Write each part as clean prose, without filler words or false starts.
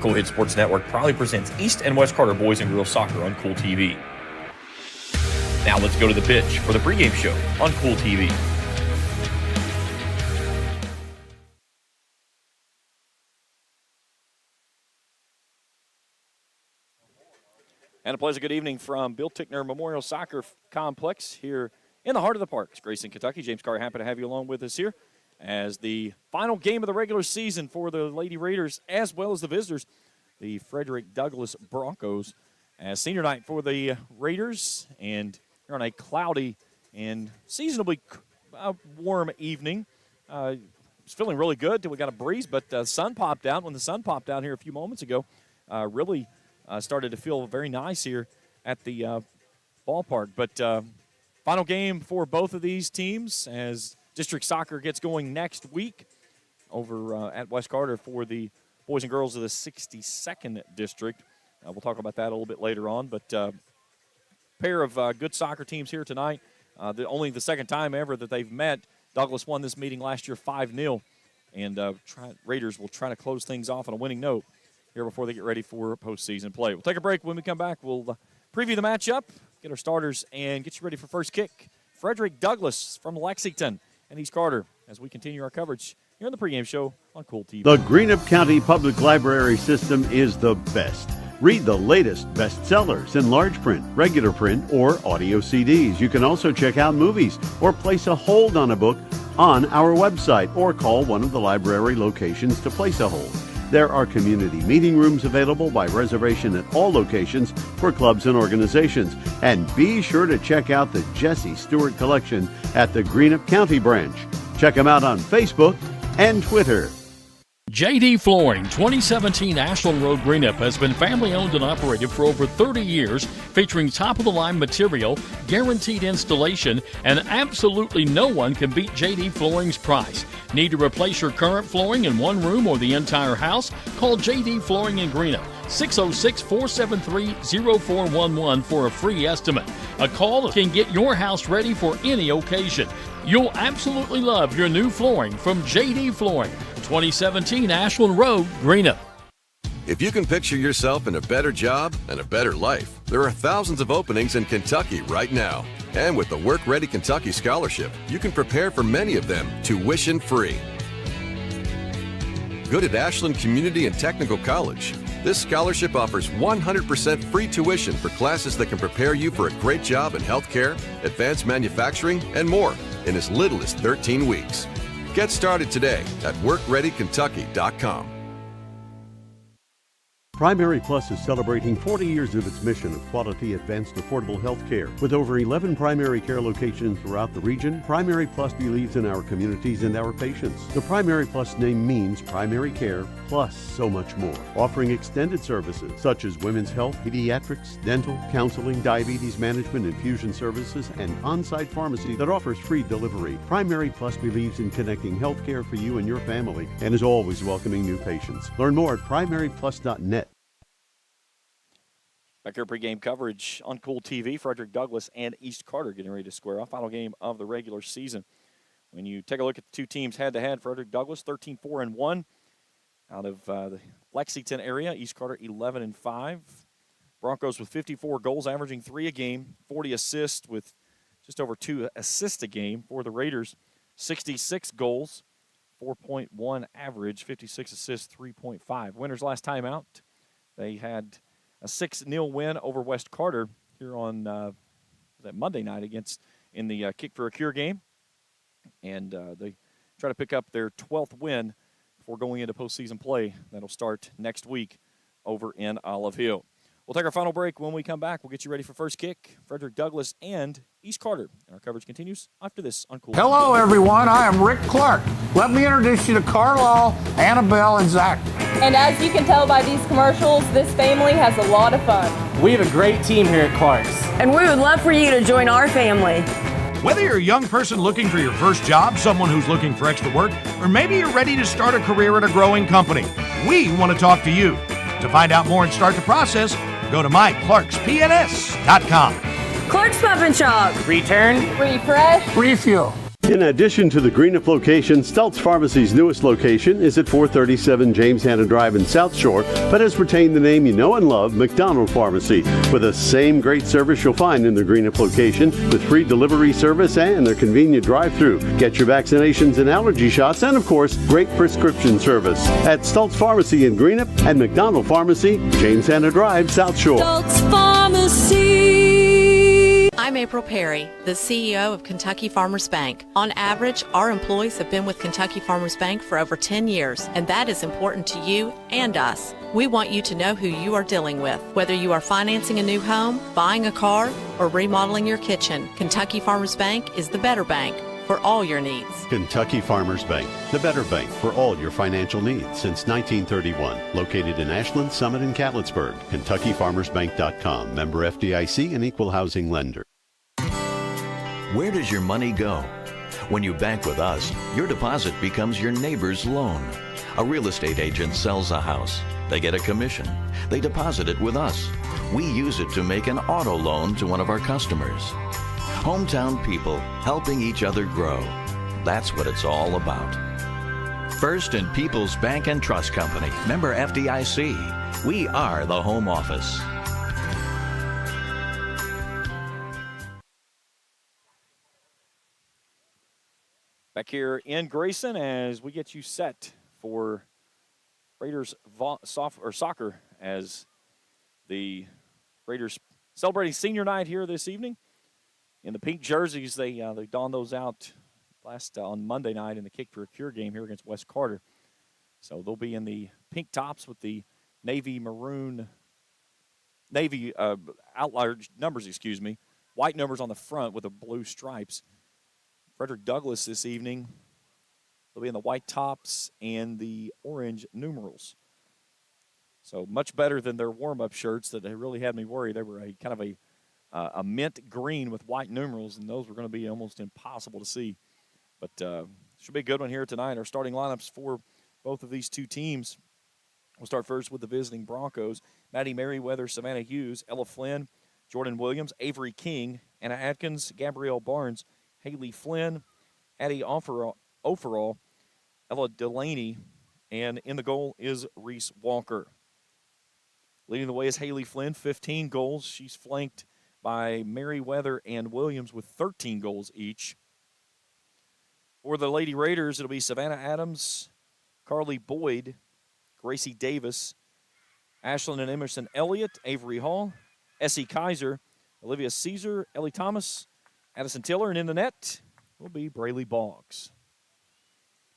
Cool Hit Sports Network proudly presents East and West Carter Boys and Girls Soccer on Kool TV. Now let's go to the pitch for the pregame show on Kool TV. And a pleasant good evening from Bill Tickner Memorial Soccer Complex here in the heart of the park. It's Grayson, Kentucky. James Carr, happy to have you along with us here as the final game of the regular season for the Lady Raiders as well as the visitors, the Frederick Douglass Broncos, as senior night for the Raiders. And here on a cloudy and seasonably warm evening. It's feeling really good till we got a breeze, but the sun popped out. When the sun popped out here a few moments ago, really started to feel very nice here at the ballpark. But final game for both of these teams as district soccer gets going next week over at West Carter for the boys and girls of the 62nd district. We'll talk about that a little bit later on. But pair of good soccer teams here tonight. Only the second time ever that they've met. Douglas won this meeting last year 5-0. And Raiders will try to close things off on a winning note here before they get ready for postseason play. We'll take a break. When we come back, we'll preview the matchup, get our starters, and get you ready for first kick. Frederick Douglass from Lexington and East Carter as we continue our coverage here on the pregame show on Kool TV. The Greenup County Public Library system is the best. Read the latest bestsellers in large print, regular print, or audio CDs. You can also check out movies or place a hold on a book on our website or call one of the library locations to place a hold. There are community meeting rooms available by reservation at all locations for clubs and organizations. And be sure to check out the Jesse Stewart collection at the Greenup County branch. Check them out on Facebook and Twitter. J.D. Flooring, 2017 Ashland Road, Greenup, has been family-owned and operated for over 30 years, featuring top-of-the-line material, guaranteed installation, and absolutely no one can beat J.D. Flooring's price. Need to replace your current flooring in one room or the entire house? Call J.D. Flooring in Greenup, 606-473-0411 for a free estimate. A call can get your house ready for any occasion. You'll absolutely love your new flooring from J.D. Flooring, 2017 Ashland Road, Greenup. If you can picture yourself in a better job and a better life, there are thousands of openings in Kentucky right now. And with the Work Ready Kentucky Scholarship, you can prepare for many of them tuition-free. Good at Ashland Community and Technical College. This scholarship offers 100% free tuition for classes that can prepare you for a great job in healthcare, advanced manufacturing, and more in as little as 13 weeks. Get started today at WorkReadyKentucky.com. Primary Plus is celebrating 40 years of its mission of quality, advanced, affordable health care. With over 11 primary care locations throughout the region, Primary Plus believes in our communities and our patients. The Primary Plus name means primary care plus so much more. Offering extended services such as women's health, pediatrics, dental, counseling, diabetes management, infusion services, and on-site pharmacy that offers free delivery. Primary Plus believes in connecting health care for you and your family and is always welcoming new patients. Learn more at primaryplus.net. Back here pregame coverage on Kool TV. Frederick Douglass and East Carter getting ready to square off. Final game of the regular season. When you take a look at the two teams head-to-head, Frederick Douglass 13-4-1 out of the Lexington area. East Carter 11-5. Broncos with 54 goals, averaging 3 a game, 40 assists with just over 2 assists a game. For the Raiders, 66 goals, 4.1 average, 56 assists, 3.5. Winners last time out, they had a 6-0 win over West Carter here on that Monday night in the Kick for a Cure game. And they try to pick up their 12th win before going into postseason play. That'll start next week over in Olive Hill. We'll take our final break. When we come back, we'll get you ready for first kick. Frederick Douglass and East Carter. And our coverage continues after this on Kool. Hello, everyone. I am Rick Clark. Let me introduce you to Carlisle, Annabelle, and Zach. And as you can tell by these commercials, this family has a lot of fun. We have a great team here at Clark's. And we would love for you to join our family. Whether you're a young person looking for your first job, someone who's looking for extra work, or maybe you're ready to start a career at a growing company, we want to talk to you. To find out more and start the process, go to myclarkspns.com. Clark's Pump and Shop. Return. Refresh. Refuel. In addition to the Greenup location, Stultz Pharmacy's newest location is at 437 James Hanna Drive in South Shore, but has retained the name you know and love, McDonald Pharmacy, with the same great service you'll find in the Greenup location, with free delivery service and their convenient drive-thru. Get your vaccinations and allergy shots, and of course, great prescription service at Stultz Pharmacy in Greenup and McDonald Pharmacy, James Hanna Drive, South Shore. Stultz Pharmacy. I'm April Perry, the CEO of Kentucky Farmers Bank. On average, our employees have been with Kentucky Farmers Bank for over 10 years, and that is important to you and us. We want you to know who you are dealing with. Whether you are financing a new home, buying a car, or remodeling your kitchen, Kentucky Farmers Bank is the better bank for all your needs. Kentucky Farmers Bank, the better bank for all your financial needs since 1931. Located in Ashland, Summit, and Catlettsburg. KentuckyFarmersBank.com. Member FDIC and Equal Housing Lender. Where does your money go? When you bank with us, your deposit becomes your neighbor's loan. A real estate agent sells a house. They get a commission. They deposit it with us. We use it to make an auto loan to one of our customers. Hometown people helping each other grow. That's what it's all about. First and People's Bank and Trust Company. Member FDIC. We are the home office. Back here in Grayson as we get you set for Raiders soccer as the Raiders celebrating senior night here this evening. In the pink jerseys, they donned those out on Monday night in the Kick for a Cure game here against West Carter. So they'll be in the pink tops with the navy outlier numbers, white numbers on the front with the blue stripes. Frederick Douglass this evening, they'll be in the white tops and the orange numerals. So much better than their warm-up shirts that they really had me worried. They were a kind of a mint green with white numerals, and those were going to be almost impossible to see. But should be a good one here tonight. Our starting lineups for both of these two teams. We'll start first with the visiting Broncos. Maddie Merriweather, Savannah Hughes, Ella Flynn, Jordan Williams, Avery King, Anna Atkins, Gabrielle Barnes, Haley Flynn, Addie Offerall, Ella Delaney, and in the goal is Reese Walker. Leading the way is Haley Flynn, 15 goals. She's flanked by Merriweather and Williams with 13 goals each. For the Lady Raiders, it'll be Savannah Adams, Carly Boyd, Gracie Davis, Ashlyn and Emerson Elliott, Avery Hall, Essie Kaiser, Olivia Caesar, Ellie Thomas, Addison Tiller, and in the net will be Braylee Boggs.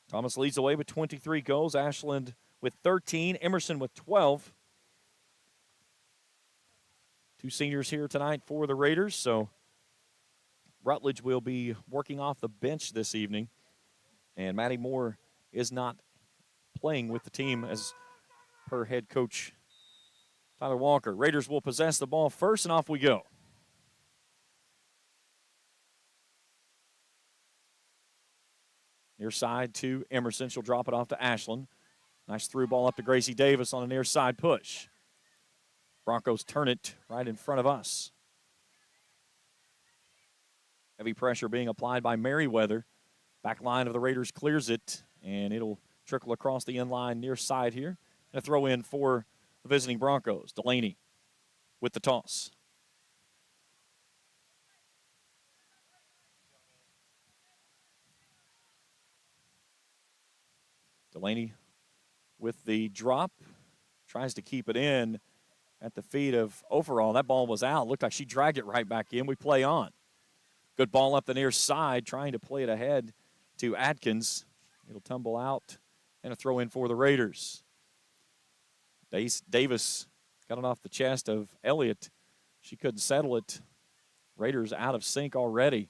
Thomas leads the way with 23 goals, Ashland with 13, Emerson with 12. Two seniors here tonight for the Raiders, so Rutledge will be working off the bench this evening, and Maddie Moore is not playing with the team as per head coach Tyler Walker. Raiders will possess the ball first, and off we go. Near side to Emerson. She'll drop it off to Ashland. Nice through ball up to Gracie Davis on a near side push. Broncos turn it right in front of us. Heavy pressure being applied by Merriweather. Back line of the Raiders clears it, and it'll trickle across the end line near side here. And a throw in for the visiting Broncos. Delaney with the toss. Delaney with the drop, tries to keep it in at the feet of Overall. That ball was out. Looked like she dragged it right back in. We play on. Good ball up the near side, trying to play it ahead to Atkins. It'll tumble out and a throw in for the Raiders. Davis got it off the chest of Elliott. She couldn't settle it. Raiders out of sync already.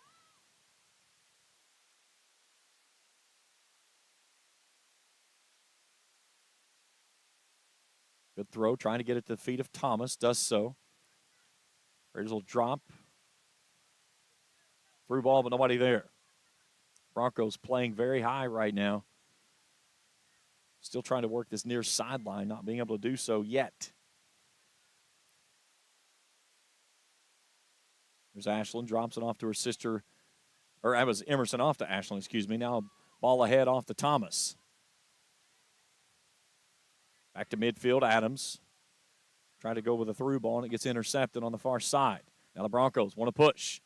Good throw, trying to get it to the feet of Thomas. Does so. Raiders will drop. Through ball, but nobody there. Broncos playing very high right now. Still trying to work this near sideline, not being able to do so yet. There's Ashland, drops it off to her sister Or that was Emerson off to Ashland, excuse me. Now ball ahead off to Thomas. Back to midfield, Adams. Trying to go with a through ball, and it gets intercepted on the far side. Now the Broncos want to push.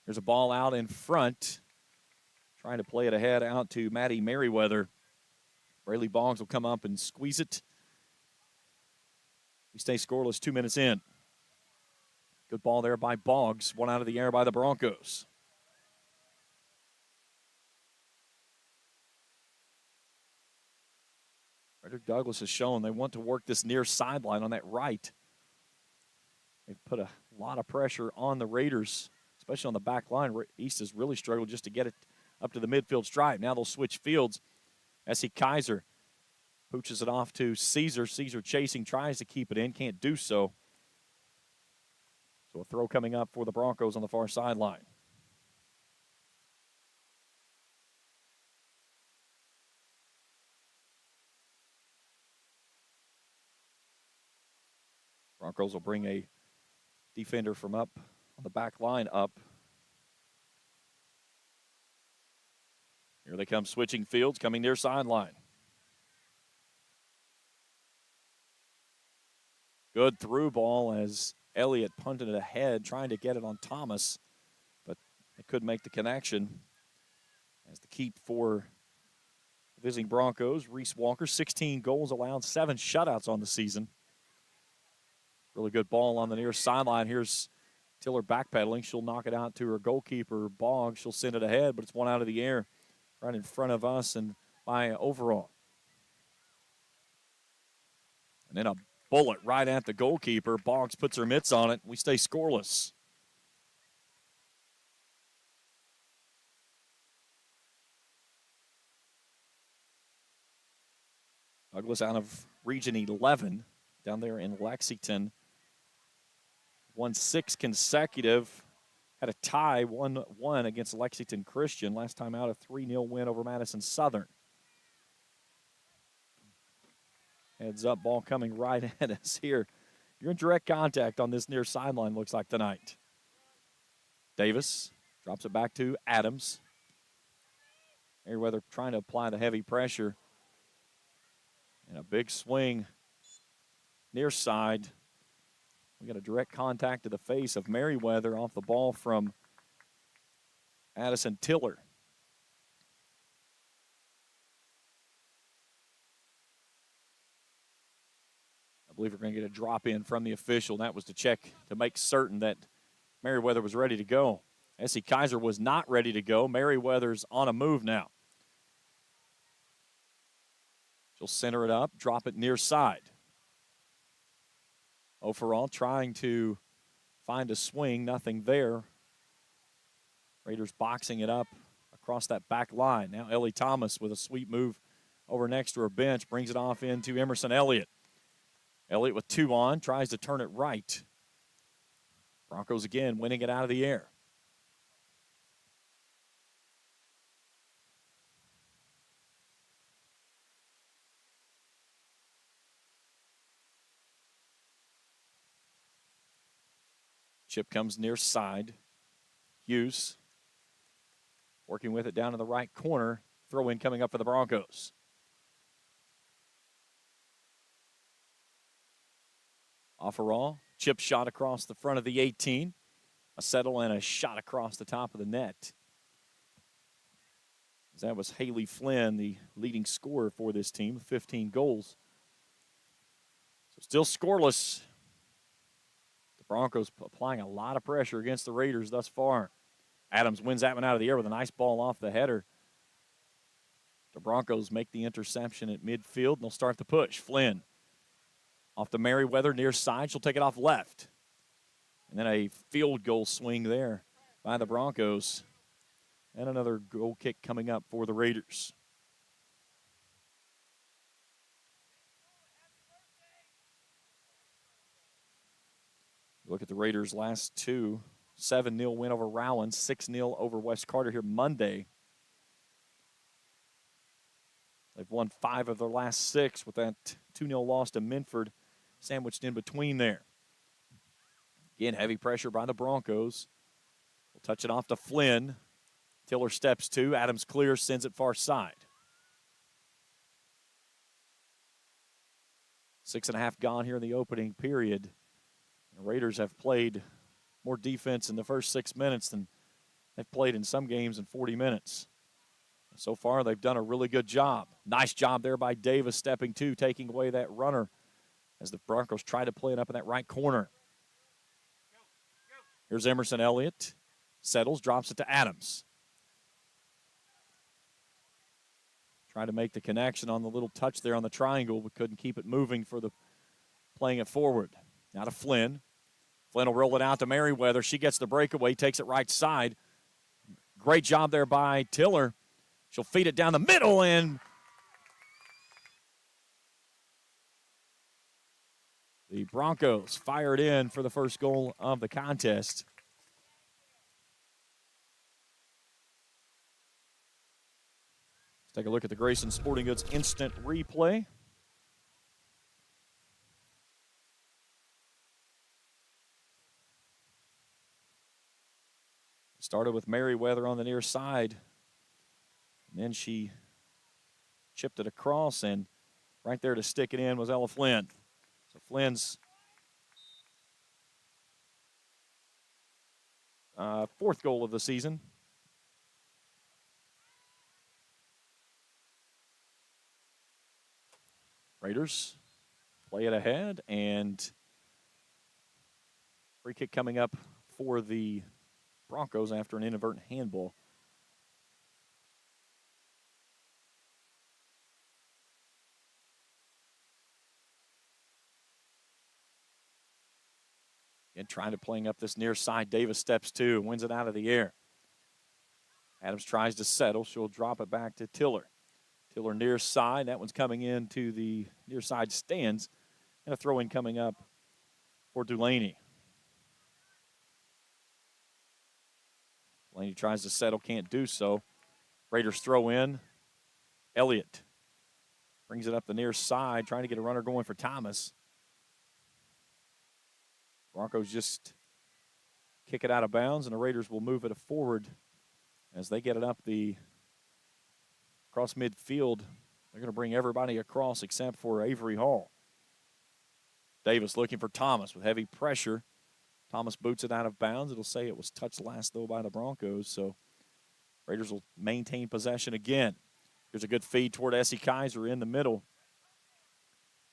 There's a ball out in front. Trying to play it ahead out to Maddie Merriweather. Braylee Boggs will come up and squeeze it. We stay scoreless 2 minutes in. Good ball there by Boggs. One out of the air by the Broncos. Frederick Douglass has shown they want to work this near sideline on that right. They've put a lot of pressure on the Raiders, especially on the back line. East has really struggled just to get it up to the midfield stripe. Now they'll switch fields. Essie Kaiser pooches it off to Caesar. Caesar chasing, tries to keep it in, can't do so. So a throw coming up for the Broncos on the far sideline. Broncos will bring a defender from up on the back line up. Here they come switching fields, coming near sideline. Good through ball as Elliott punted it ahead, trying to get it on Thomas, but they couldn't make the connection. As the keep for the visiting Broncos, Reese Walker, 16 goals allowed, 7 shutouts on the season. Really good ball on the near sideline. Here's Tiller backpedaling. She'll knock it out to her goalkeeper, Boggs. She'll send it ahead, but it's one out of the air right in front of us and by overall. And then a bullet right at the goalkeeper. Boggs puts her mitts on it. We stay scoreless. Douglas out of Region 11 down there in Lexington. Won 6 consecutive. Had a tie 1-1 against Lexington Christian. Last time out, a 3-0 win over Madison Southern. Heads up, ball coming right at us here. You're in direct contact on this near sideline, looks like tonight. Davis drops it back to Adams. Merriweather trying to apply the heavy pressure. And a big swing near side. We got a direct contact to the face of Merriweather off the ball from Addison Tiller. I believe we're going to get a drop in from the official. That was to check to make certain that Merriweather was ready to go. Essie Kaiser was not ready to go. Merriweather's on a move now. She'll center it up, drop it near side. Overall, trying to find a swing, nothing there. Raiders boxing it up across that back line. Now Ellie Thomas with a sweet move over next to her bench, brings it off into Emerson Elliott. Elliott with 2 on, tries to turn it right. Broncos again winning it out of the air. Chip comes near side. Hughes working with it down in the right corner. Throw in coming up for the Broncos. Offerall, chip shot across the front of the 18. A settle and a shot across the top of the net. That was Haley Flynn, the leading scorer for this team with 15 goals. So still scoreless. Broncos applying a lot of pressure against the Raiders thus far. Adams wins that one out of the air with a nice ball off the header. The Broncos make the interception at midfield, and they'll start the push. Flynn off to Merriweather near side. She'll take it off left. And then a field goal swing there by the Broncos. And another goal kick coming up for the Raiders. Look at the Raiders' last 2. 7-0 win over Rowan, 6-0 over West Carter here Monday. They've won 5 of their last 6 with that 2-0 loss to Minford sandwiched in between there. Again, heavy pressure by the Broncos. We'll touch it off to Flynn. Tiller steps 2. Adams clears, sends it far side. 6.5 gone here in the opening period. The Raiders have played more defense in the first 6 minutes than they've played in some games in 40 minutes. So far, they've done a really good job. Nice job there by Davis, stepping 2, taking away that runner as the Broncos try to play it up in that right corner. Here's Emerson Elliott. Settles, drops it to Adams. Trying to make the connection on the little touch there on the triangle, but couldn't keep it moving for the playing it forward. Now to Flynn. Flynn will roll it out to Merriweather. She gets the breakaway, takes it right side. Great job there by Tiller. She'll feed it down the middle, and the Broncos fire it in for the first goal of the contest. Let's take a look at the Grayson Sporting Goods instant replay. Started with Merriweather on the near side. And then she chipped it across, and right there to stick it in was Ella Flynn. So Flynn's fourth goal of the season. Raiders play it ahead, and free kick coming up for the Broncos after an inadvertent handball. And trying to playing up this near side. Davis steps 2, wins it out of the air. Adams tries to settle. She'll drop it back to Tiller. Tiller near side. That one's coming into the near side stands. And a throw in coming up for Dulaney. Dulaney tries to settle, can't do so. Raiders throw in. Elliott brings it up the near side, trying to get a runner going for Thomas. Broncos just kick it out of bounds, and the Raiders will move it forward as they get it up the across midfield. They're going to bring everybody across except for Avery Hall. Davis looking for Thomas with heavy pressure. Thomas boots it out of bounds. It'll say it was touched last, though, by the Broncos, so Raiders will maintain possession again. Here's a good feed toward Essie Kaiser in the middle.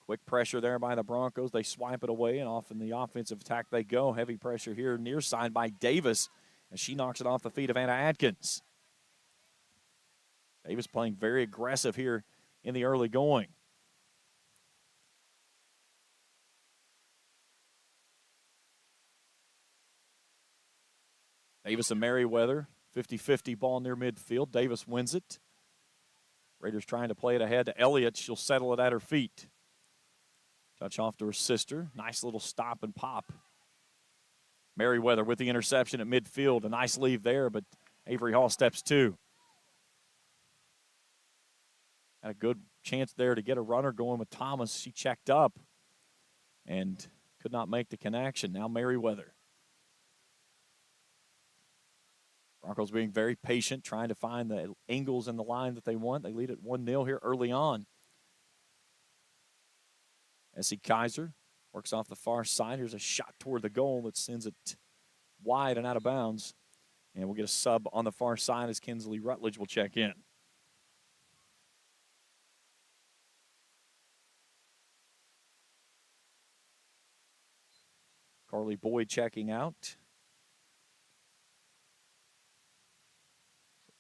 Quick pressure there by the Broncos. They swipe it away, and off in the offensive attack they go. Heavy pressure here near side by Davis, as she knocks it off the feet of Anna Atkins. Davis playing very aggressive here in the early going. Davis and Merriweather, 50-50 ball near midfield. Davis wins it. Raiders trying to play it ahead to Elliott. She'll settle it at her feet. Touch off to her sister. Nice little stop and pop. Merriweather with the interception at midfield. A nice leave there, but Avery Hall steps 2. Had a good chance there to get a runner going with Thomas. She checked up and could not make the connection. Now Merriweather. Broncos being very patient, trying to find the angles in the line that they want. They lead at 1-0 here early on. Essie Kaiser works off the far side. Here's a shot toward the goal that sends it wide and out of bounds. And we'll get a sub on the far side as Kinsley Rutledge will check in. Carly Boyd checking out.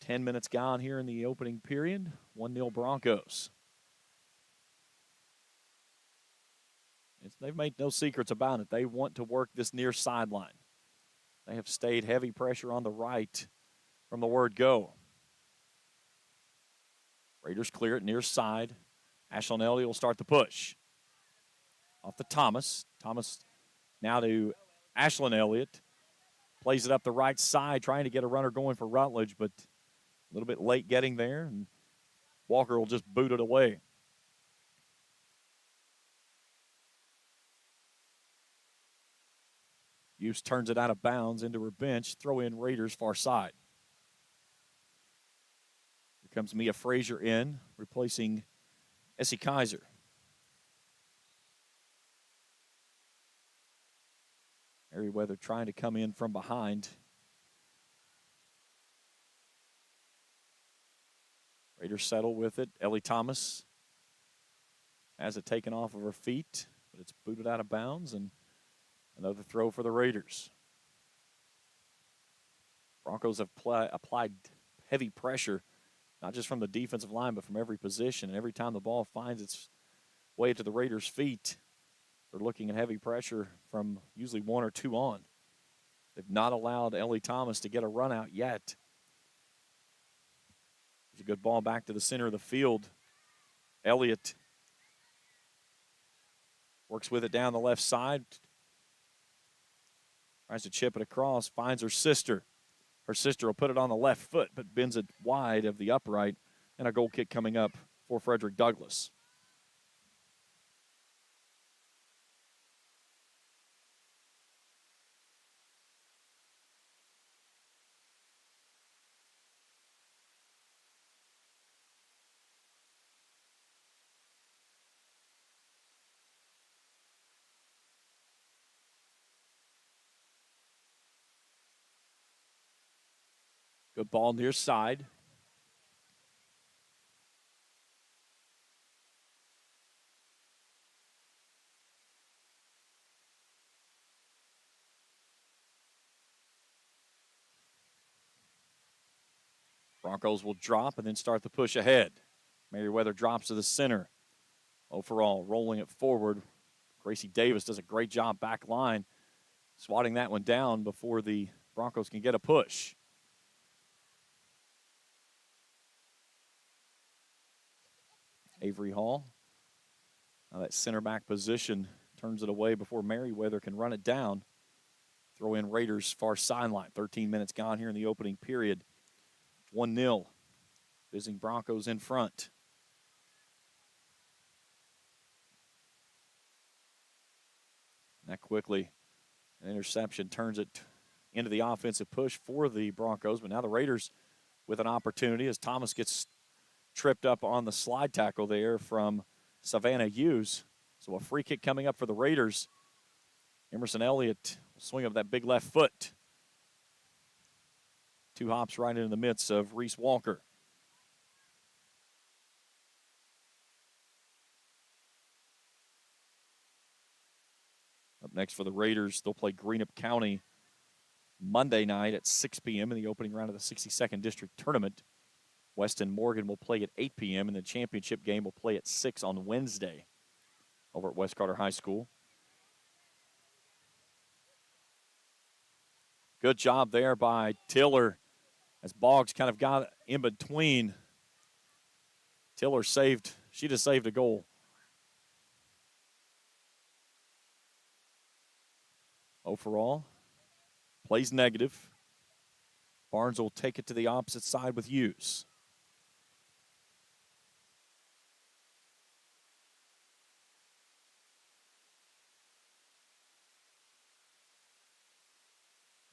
10 minutes gone here in the opening period. 1-0 Broncos. They've made no secrets about it. They want to work this near sideline. They have stayed heavy pressure on the right from the word go. Raiders clear it near side. Ashlyn Elliott will start the push. Off to Thomas. Thomas now to Ashlyn Elliott. Plays it up the right side, trying to get a runner going for Rutledge, but a little bit late getting there, and Walker will just boot it away. Hughes turns it out of bounds into her bench. Throw in Raiders far side. comes Mia Frazier in, replacing Essie Kaiser. Merriweather trying to come in from behind. Raiders settle with it. Ellie Thomas has it taken off of her feet, but it's booted out of bounds, and another throw for the Raiders. Broncos have applied heavy pressure, not just from the defensive line, but from every position. And every time the ball finds its way to the Raiders' feet, they're looking at heavy pressure from usually 1 or 2 on. They've not allowed Ellie Thomas to get a run out yet. There's a good ball back to the center of the field. Elliott works with it down the left side. Tries to chip it across, finds her sister. Her sister will put it on the left foot, but bends it wide of the upright, and a goal kick coming up for Frederick Douglass. Good ball near side. Broncos will drop and then start the push ahead. Merriweather drops to the center. Overall, rolling it forward. Gracie Davis does a great job back line, swatting that one down before the Broncos can get a push. Avery Hall. Now that center back position turns it away before Merriweather can run it down. Throw in Raiders far sideline. 13 minutes gone here in the opening period. 1-0. Visiting Broncos in front. That quickly, an interception turns it into the offensive push for the Broncos. But now the Raiders with an opportunity as Thomas gets tripped up on the slide tackle there from Savannah Hughes. So a free kick coming up for the Raiders. Emerson Elliott will swing up that big left foot. 2 hops right into the midst of Reese Walker. Up next for the Raiders, they'll play Greenup County Monday night at 6 p.m. in the opening round of the 62nd District Tournament. Weston Morgan will play at 8 p.m. and the championship game will play at 6 on Wednesday over at West Carter High School. Good job there by Tiller as Boggs kind of got in between. Tiller she just saved a goal. Overall, plays negative. Barnes will take it to the opposite side with Hughes.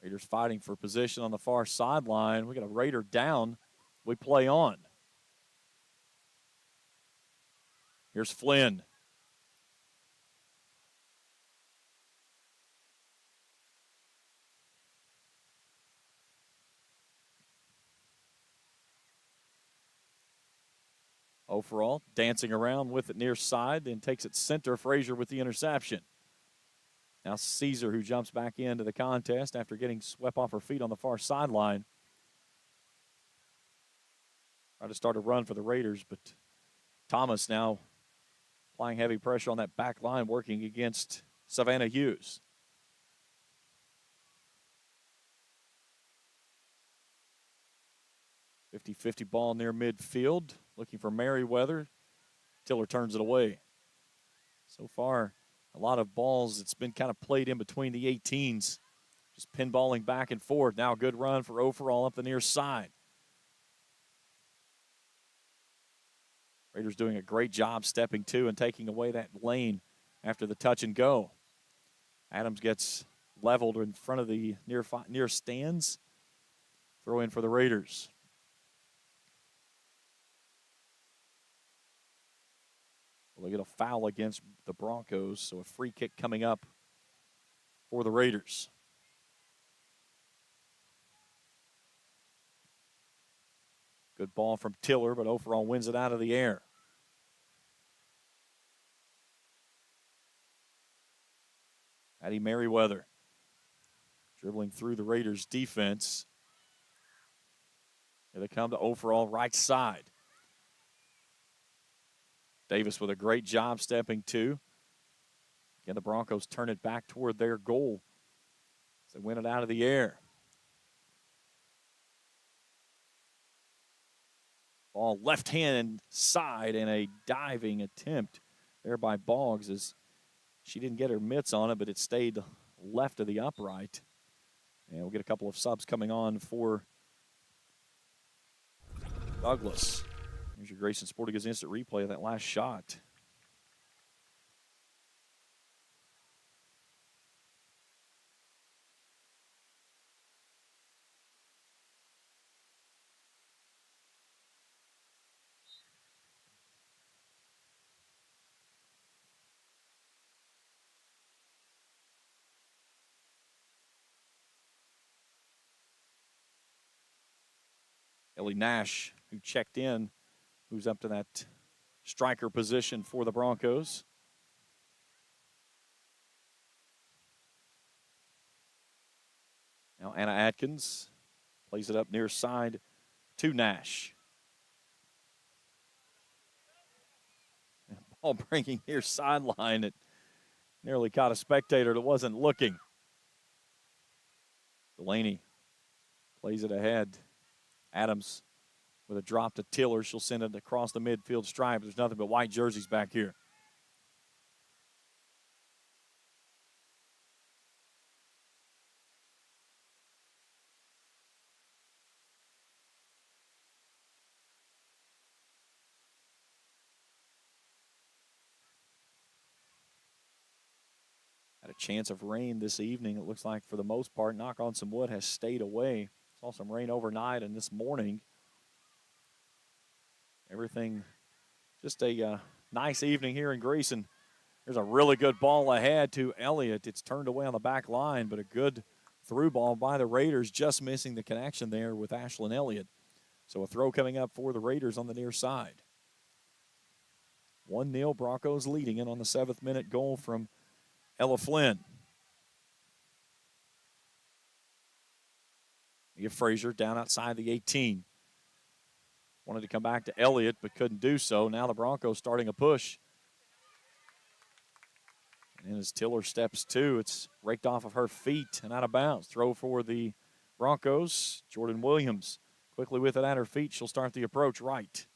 Raiders fighting for position on the far sideline. We got a Raider down. We play on. Here's Flynn. Overall, dancing around with it near side, then takes it center. Frazier with the interception. Now Caesar, who jumps back into the contest after getting swept off her feet on the far sideline. Try to start a run for the Raiders, but Thomas now applying heavy pressure on that back line, working against Savannah Hughes. .50-50 ball near midfield, looking for Merriweather. Tiller turns it away. So far, a lot of balls, it's been kind of played in between the 18s. Just pinballing back and forth. Now a good run for Overall up the near side. Raiders doing a great job stepping to and taking away that lane after the touch and go. Adams gets leveled in front of the near stands. Throw in for the Raiders. So they get a foul against the Broncos, so a free kick coming up for the Raiders. Good ball from Tiller, but overall wins it out of the air. Addie Merriweather dribbling through the Raiders' defense. Here they come to overall right side. Davis with a great job stepping to. Again, the Broncos turn it back toward their goal as they win it out of the air. Ball left hand side and a diving attempt there by Boggs as she didn't get her mitts on it, but it stayed left of the upright. And we'll get a couple of subs coming on for Douglas. Here's your Grayson Sporting Goods instant replay of that last shot. Ellie Nash, who checked in, moves up to that striker position for the Broncos. Now Anna Atkins plays it up near side to Nash. And ball bringing near sideline. It nearly caught a spectator that wasn't looking. Delaney plays it ahead. Adams with a drop to Tiller. She'll send it across the midfield stripe. There's nothing but white jerseys back here. Had a chance of rain this evening. It looks like for the most part, knock on some wood, has stayed away. Saw some rain overnight and this morning. Everything just a nice evening here in Grayson. There's a really good ball ahead to Elliott. It's turned away on the back line, but a good through ball by the Raiders, just missing the connection there with Ashlyn Elliott. So a throw coming up for the Raiders on the near side. 1-0 Broncos leading it on the 7th minute goal from Ella Flynn. Mia Frazier down outside the 18. Wanted to come back to Elliott, but couldn't do so. Now the Broncos starting a push. And as Tiller steps to, it's raked off of her feet and out of bounds. Throw for the Broncos. Jordan Williams quickly with it at her feet. She'll start the approach right.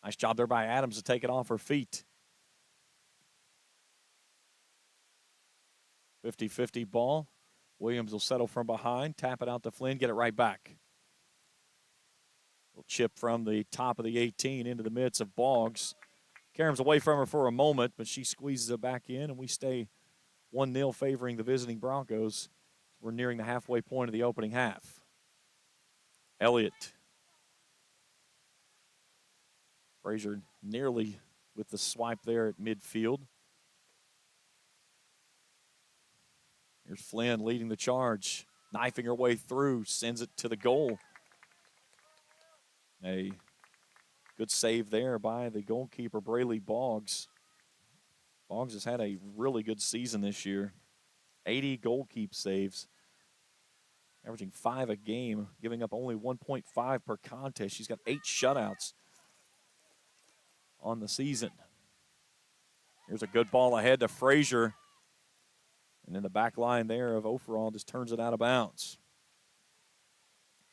Nice job there by Adams to take it off her feet. 50-50 ball. Williams will settle from behind, tap it out to Flynn, get it right back. Little chip from the top of the 18 into the midst of Boggs. Karam's away from her for a moment, but she squeezes it back in, and we stay 1-0 favoring the visiting Broncos. We're nearing the halfway point of the opening half. Elliott. Frazier nearly with the swipe there at midfield. Here's Flynn leading the charge, knifing her way through, sends it to the goal. A good save there by the goalkeeper, Braylee Boggs. Boggs has had a really good season this year. 80 goalkeep saves, averaging 5 a game, giving up only 1.5 per contest. She's got 8 shutouts on the season. Here's a good ball ahead to Frazier. And then the back line there of Oferall just turns it out of bounds.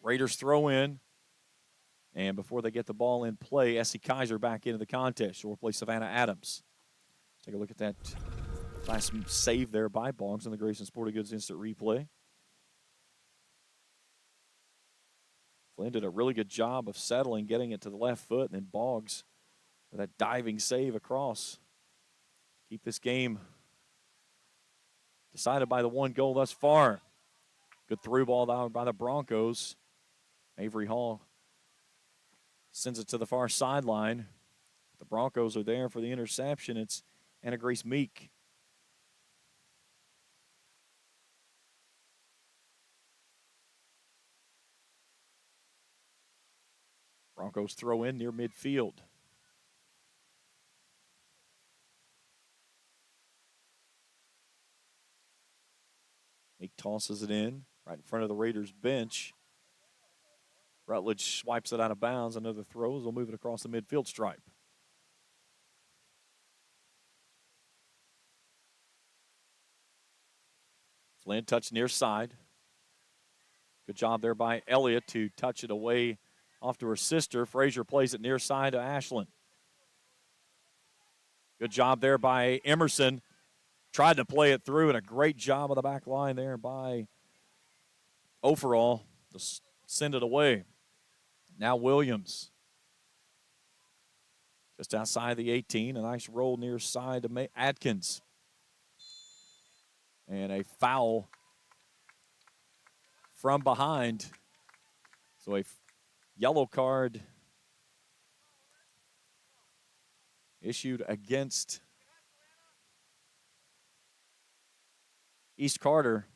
Raiders throw in. And before they get the ball in play, Essie Kaiser back into the contest. She'll replace Savannah Adams. Take a look at that last save there by Boggs in the Grayson Sporting Goods instant replay. Flynn did a really good job of settling, getting it to the left foot, and then Boggs with that diving save across. Keep this game decided by the 1 goal thus far. Good through ball down by the Broncos. Avery Hall sends it to the far sideline. The the Broncos are there for the interception. It's Anna Grace Meek. Broncos throw in near midfield. Meek tosses it in right in front of the Raiders bench. Rutledge swipes it out of bounds. Another throw. They'll move it across the midfield stripe. Flynn touched near side. Good job there by Elliott to touch it away off to her sister. Frazier plays it near side to Ashland. Good job there by Emerson. Tried to play it through, and a great job on the back line there by Overall to send it away. Now Williams. Just outside the 18. A nice roll near side to Adkins. And a foul from behind. So a yellow card issued against East Carter.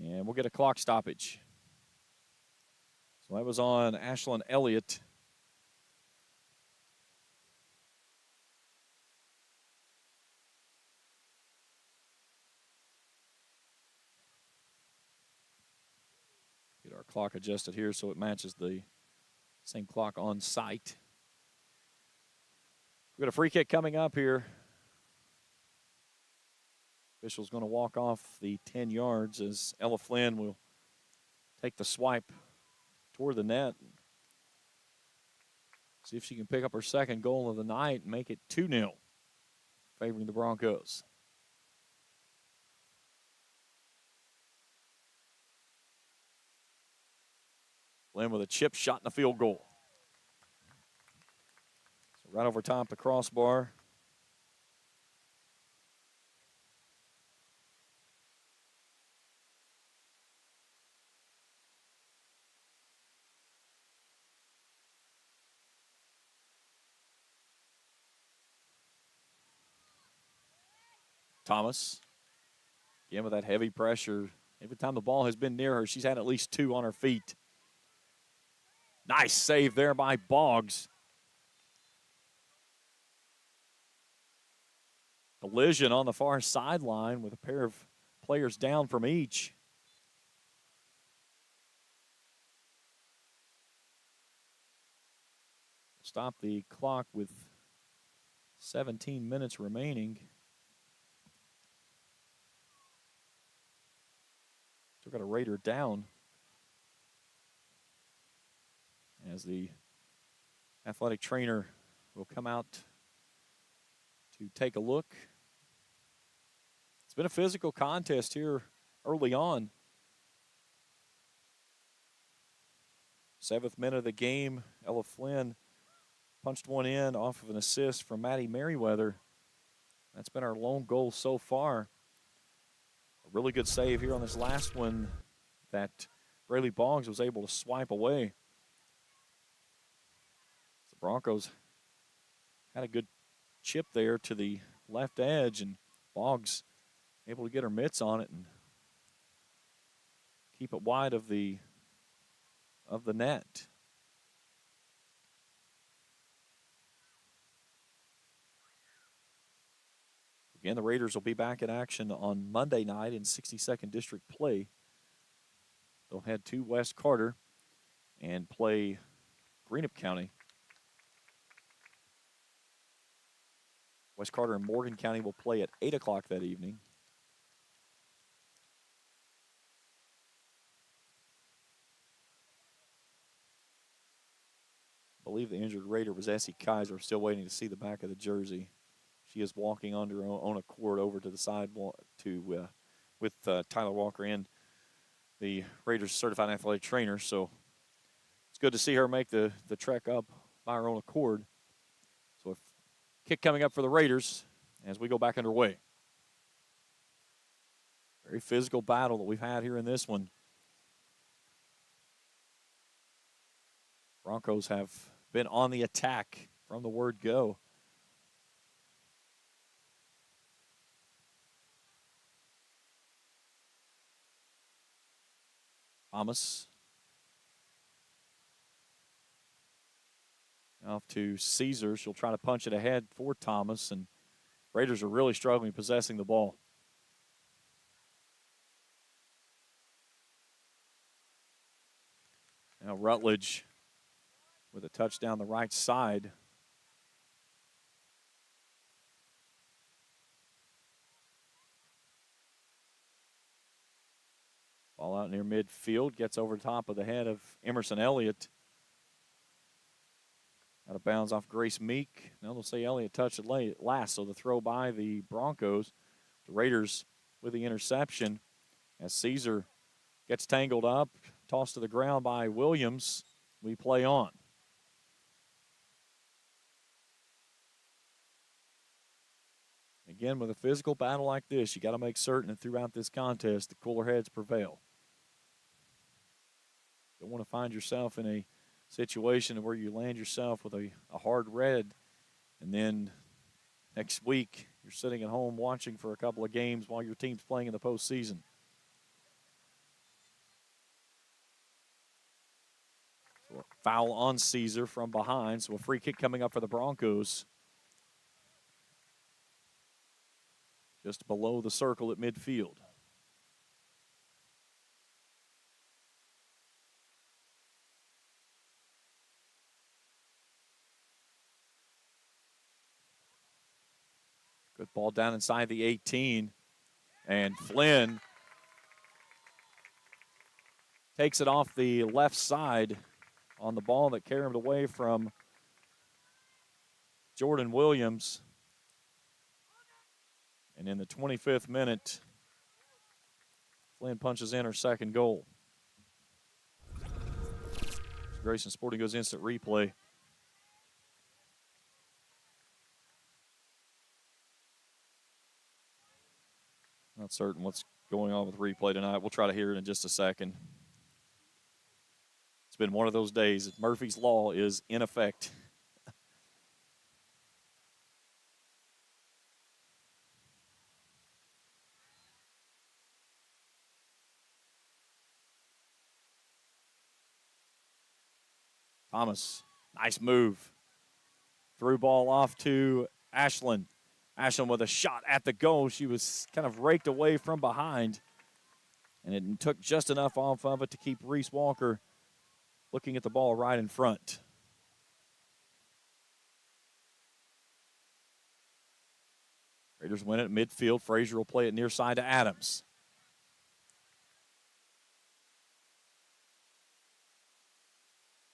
And we'll get a clock stoppage. So that was on Ashland Elliott. Get our clock adjusted here so it matches the same clock on site. We've got a free kick coming up here. Official's going to walk off the 10 yards as Ella Flynn will take the swipe toward the net. See if she can pick up her second goal of the night and make it 2-0, favoring the Broncos. Flynn with a chip shot and a field goal. So right over top the crossbar. Thomas, again with that heavy pressure. Every time the ball has been near her, she's had at least two on her feet. Nice save there by Boggs. Collision on the far sideline with a pair of players down from each. Stop the clock with 17 minutes remaining. Still got a Raider down as the athletic trainer will come out to take a look. It's been a physical contest here early on. 7th minute of the game, Ella Flynn punched one in off of an assist from Maddie Merriweather. That's been our lone goal so far. A really good save here on this last one that Braylee Boggs was able to swipe away. The Broncos had a good chip there to the left edge, and Boggs able to get her mitts on it and keep it wide of the net. Again, the Raiders will be back in action on Monday night in 62nd District play. They'll head to West Carter and play Greenup County. West Carter and Morgan County will play at 8 o'clock that evening. I believe the injured Raider was Essie Kaiser. Still waiting to see the back of the jersey. She is walking on her own accord over to the side with Tyler Walker and the Raiders certified athletic trainer. So it's good to see her make the trek up by her own accord. So a kick coming up for the Raiders as we go back underway. Very physical battle that we've had here in this one. Broncos have been on the attack from the word go. Thomas. Off to Caesar. She'll try to punch it ahead for Thomas, and Raiders are really struggling possessing the ball. Now Rutledge with a touch down the right side. Ball out near midfield, gets over top of the head of Emerson Elliott. Out of bounds off Grace Meek. Now they'll say Elliott touched it last, so the throw by the Broncos. The Raiders with the interception as Caesar gets tangled up, tossed to the ground by Williams. We play on. Again, with a physical battle like this, you got to make certain that throughout this contest, the cooler heads prevail. Don't want to find yourself in a situation where you land yourself with a hard red, and then next week you're sitting at home watching for a couple of games while your team's playing in the postseason. So a foul on Caesar from behind, so a free kick coming up for the Broncos. Just below the circle at midfield. Good ball down inside the 18. And Flynn takes it off the left side on the ball that carried away from Jordan Williams. And in the 25th minute, Flynn punches in her second goal. Grayson Sporting goes instant replay. Not certain what's going on with replay tonight. We'll try to hear it in just a second. It's been one of those days. Murphy's Law is in effect. Thomas, nice move. Through ball off to Ashland. Ashland with a shot at the goal. She was kind of raked away from behind. And it took just enough off of it to keep Reese Walker looking at the ball right in front. Raiders win it at midfield. Frazier will play it near side to Adams.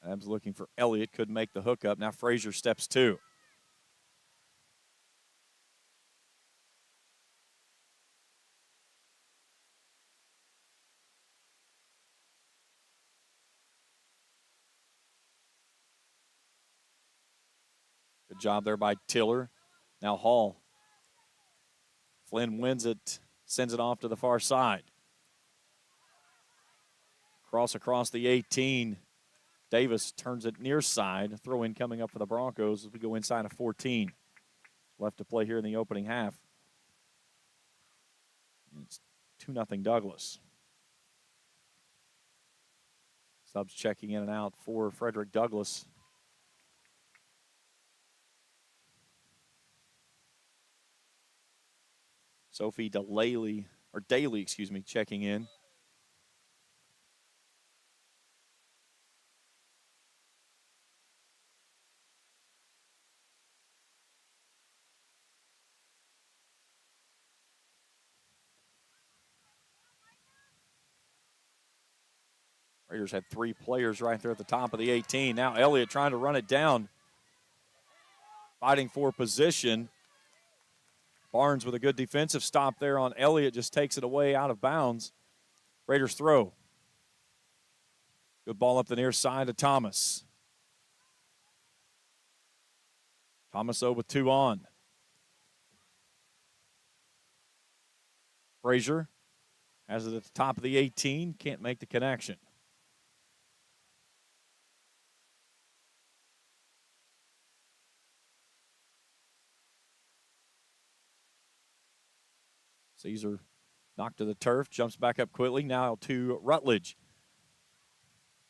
Adams looking for Elliott. Could make the hookup. Now Frazier steps two. Good job there by Tiller. Now Hall. Flynn wins it, sends it off to the far side. Cross across the 18. Davis turns it near side. Throw in coming up for the Broncos as we go inside of 14. Left to play here in the opening half. It's 2-0 Douglas. Subs checking in and out for Frederick Douglass. Sophie Daly, checking in. Raiders had three players right there at the top of the 18. Now Elliott trying to run it down. Fighting for position. Barnes with a good defensive stop there on Elliott. Just takes it away out of bounds. Raiders throw. Good ball up the near side to Thomas. Thomas with two on. Frazier has it at the top of the 18. Can't make the connection. Caesar knocked to the turf, jumps back up quickly. Now to Rutledge.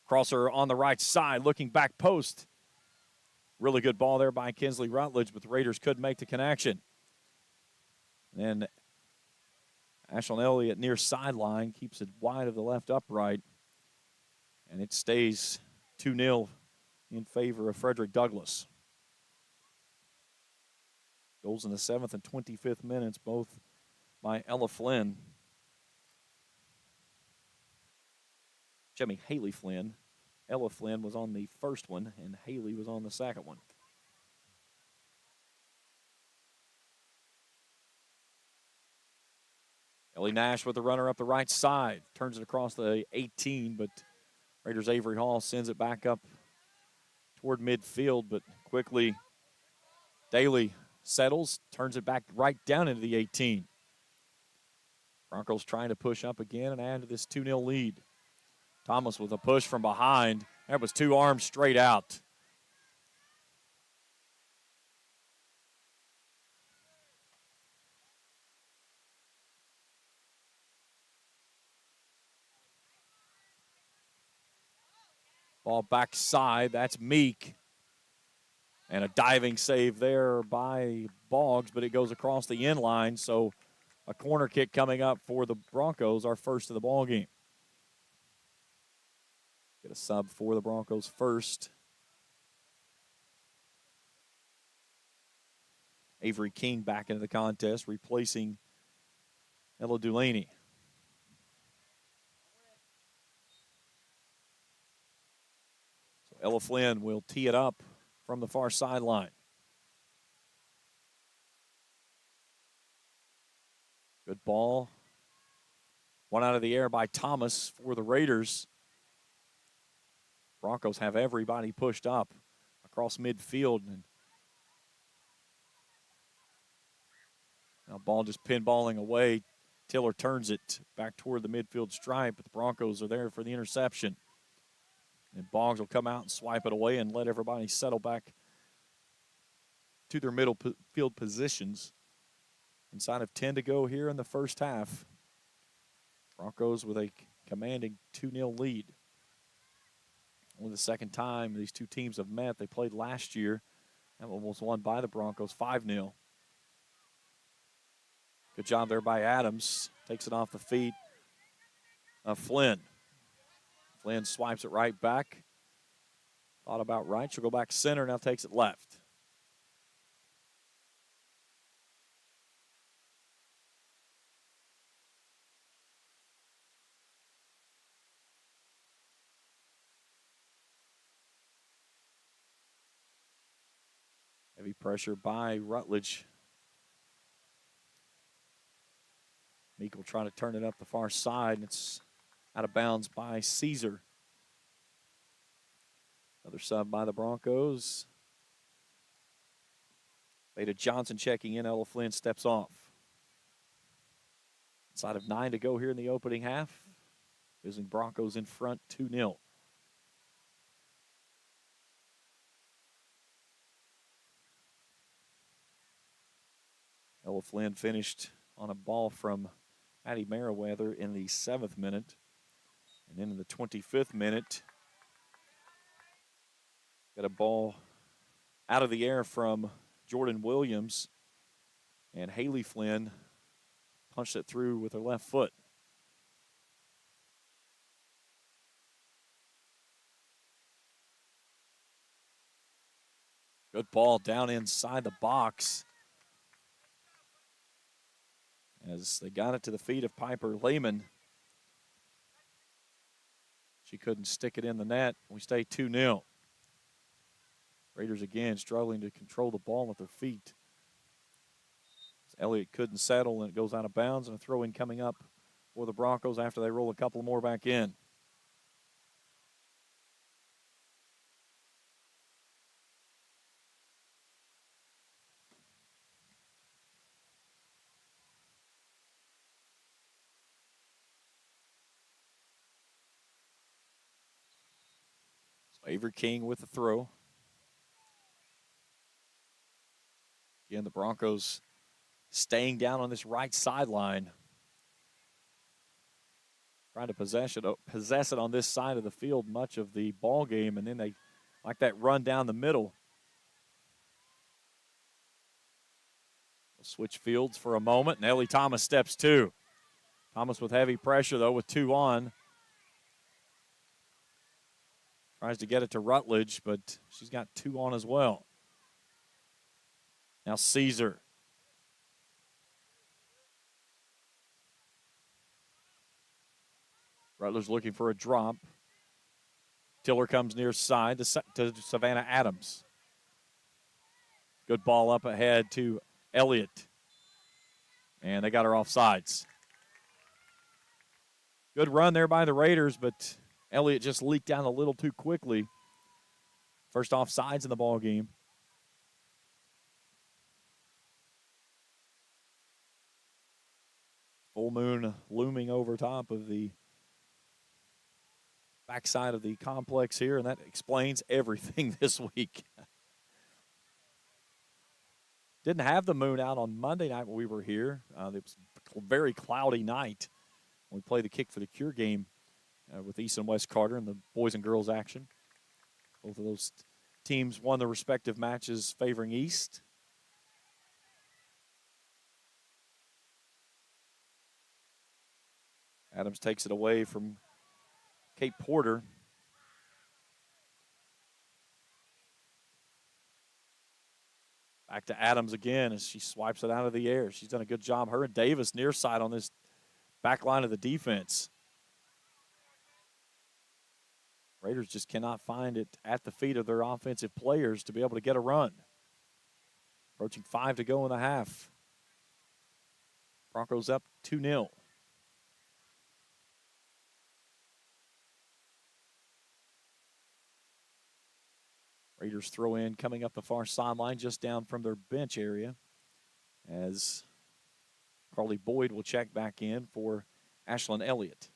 Crosser on the right side, looking back post. Really good ball there by Kinsley Rutledge, but the Raiders couldn't make the connection. Then Ashlyn Elliott near sideline keeps it wide of the left upright, and it stays 2-0 in favor of Frederick Douglass. Goals in the 7th and 25th minutes, both by Ella Flynn. Haley Flynn. Ella Flynn was on the first one, and Haley was on the second one. Ellie Nash with the runner up the right side. Turns it across the 18, but Raiders' Avery Hall sends it back up toward midfield, but quickly Daly settles, turns it back right down into the 18. Broncos trying to push up again and add to this 2-0 lead. Thomas with a push from behind. That was 2 arms straight out. Ball backside. That's Meek. And a diving save there by Boggs, but it goes across the end line. So a corner kick coming up for the Broncos, our first of the ball game. Get a sub for the Broncos first. Avery King back into the contest, replacing Ella Dulaney. So Ella Flynn will tee it up from the far sideline. Good ball. One out of the air by Thomas for the Raiders. Broncos have everybody pushed up across midfield. And now ball just pinballing away. Tiller turns it back toward the midfield stripe, but the Broncos are there for the interception. And Boggs will come out and swipe it away and let everybody settle back to their middle field positions. Inside of 10 to go here in the first half. Broncos with a commanding 2-0 lead. Only the second time these two teams have met. They played last year. That one was won by the Broncos, 5-0. Good job there by Adams. Takes it off the feet of Flynn. Flynn swipes it right back. Thought about right. She'll go back center. Now takes it left. Heavy pressure by Rutledge. Meek will try to turn it up the far side, and it's out of bounds by Caesar. Another sub by the Broncos. Beta Johnson checking in. Ella Flynn steps off. Inside of 9 to go here in the opening half. Using Broncos in front 2-0. Ella Flynn finished on a ball from Addie Merriweather in the 7th minute. And then in the 25th minute, got a ball out of the air from Jordan Williams. And Haley Flynn punched it through with her left foot. Good ball down inside the box. As they got it to the feet of Piper Lehman. She couldn't stick it in the net. We stay 2-0. Raiders again struggling to control the ball with their feet. Elliott couldn't settle, and it goes out of bounds, and a throw-in coming up for the Broncos after they roll a couple more back in. Avery King with the throw. Again, the Broncos staying down on this right sideline. trying to possess it on this side of the field much of the ball game, and then they like that run down the middle. We'll switch fields for a moment, and Ellie Thomas steps to. Thomas with heavy pressure, though, with 2 on. Tries to get it to Rutledge, but she's got 2 on as well. Now Caesar. Rutledge looking for a drop. Tiller comes near side to Savannah Adams. Good ball up ahead to Elliott. And they got her off sides. Good run there by the Raiders, but Elliott just leaked down a little too quickly. First off sides in the ball game. Full moon looming over top of the backside of the complex here, and that explains everything this week. Didn't have the moon out on Monday night when we were here. It was a very cloudy night when we played the Kick for the Cure game with East and West Carter in the boys and girls action. Both of those teams won their respective matches favoring East. Adams takes it away from Kate Porter. Back to Adams again as she swipes it out of the air. She's done a good job. Her and Davis near side on this back line of the defense. Raiders just cannot find it at the feet of their offensive players to be able to get a run. Approaching 5 to go in the half. Broncos up 2-0. Raiders throw in coming up the far sideline just down from their bench area as Carly Boyd will check back in for Ashlyn Elliott.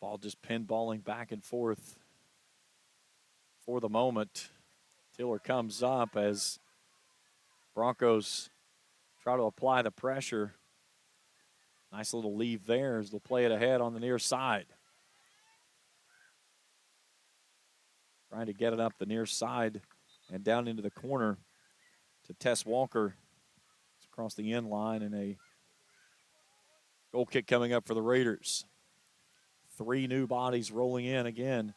Ball just pinballing back and forth for the moment. Tiller comes up as Broncos try to apply the pressure. Nice little leave there as they'll play it ahead on the near side. Trying to get it up the near side and down into the corner to Tess Walker. It's across the end line, and a goal kick coming up for the Raiders. 3 new bodies rolling in again.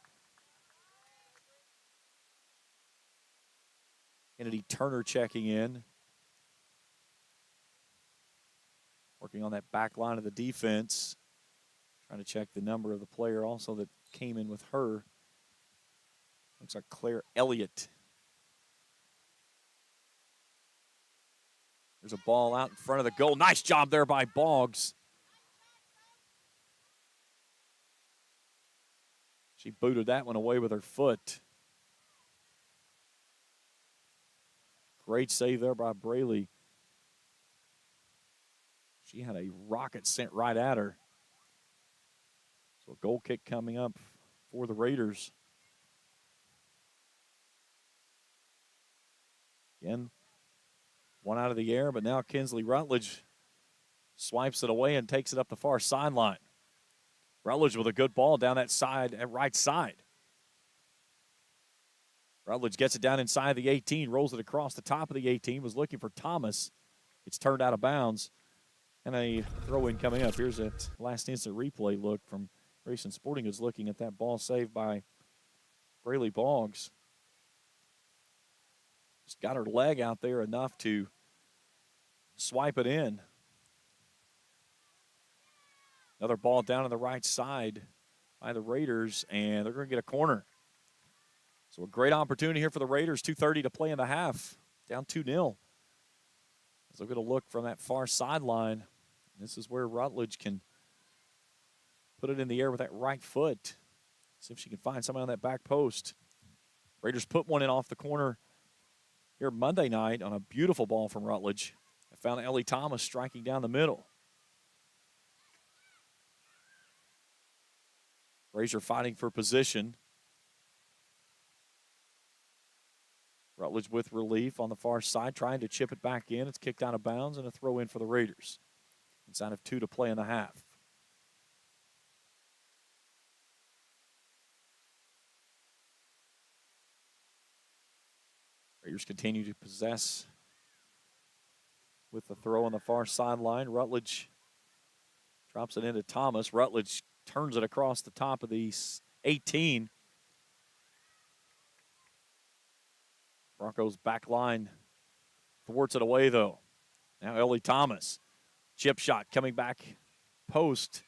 Kennedy Turner checking in. Working on that back line of the defense. Trying to check the number of the player also that came in with her. Looks like Claire Elliott. There's a ball out in front of the goal. Nice job there by Boggs. She booted that one away with her foot. Great save there by Braley. She had a rocket sent right at her. So a goal kick coming up for the Raiders. Again, one out of the air, but now Kinsley Rutledge swipes it away and takes it up the far sideline. Rutledge with a good ball down that side, at right side. Rutledge gets it down inside the 18, rolls it across the top of the 18, was looking for Thomas. It's turned out of bounds. And a throw-in coming up. Here's that last instant replay look from Grayson Sporting Goods looking at that ball saved by Braley Boggs. Just got her leg out there enough to swipe it in. Another ball down on the right side by the Raiders, and they're going to get a corner. So a great opportunity here for the Raiders. 2:30 to play in the half. Down 2-0. As they're going to look from that far sideline. This is where Rutledge can put it in the air with that right foot. See if she can find somebody on that back post. Raiders put one in off the corner here Monday night on a beautiful ball from Rutledge. found Ellie Thomas striking down the middle. Frazier fighting for position. Rutledge with relief on the far side, trying to chip it back in. It's kicked out of bounds and a throw in for the Raiders. Inside of 2 to play in the half. Raiders continue to possess with the throw on the far sideline. Rutledge drops it into Thomas. Rutledge turns it across the top of the 18. Broncos back line thwarts it away, though. Now Ellie Thomas. Chip shot coming back post.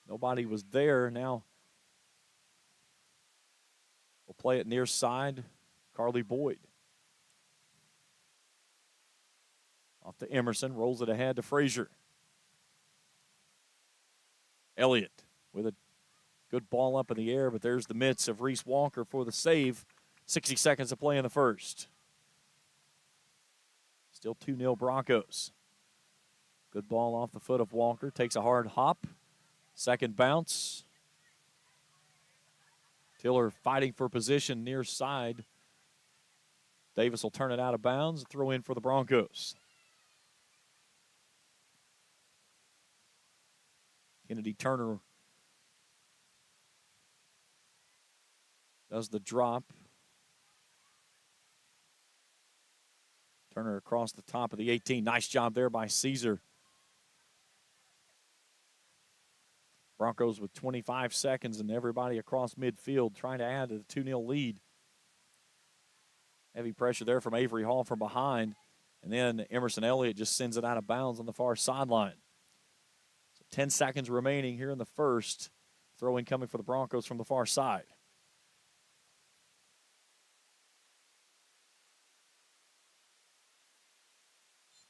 Nobody was there. Now we'll play it near side. Carly Boyd. Off to Emerson. Rolls it ahead to Frazier. Elliott with a good ball up in the air, but there's the mitts of Reese Walker for the save. 60 seconds to play in the first. Still 2-0 Broncos. Good ball off the foot of Walker. Takes a hard hop. Second bounce. Tiller fighting for position near side. Davis will turn it out of bounds. Throw in for the Broncos. Kennedy Turner does the drop. Turner across the top of the 18. Nice job there by Caesar. Broncos with 25 seconds and everybody across midfield trying to add to the 2-0 lead. Heavy pressure there from Avery Hall from behind. And then Emerson Elliott just sends it out of bounds on the far sideline. So 10 seconds remaining here in the first. Throw-in coming for the Broncos from the far side.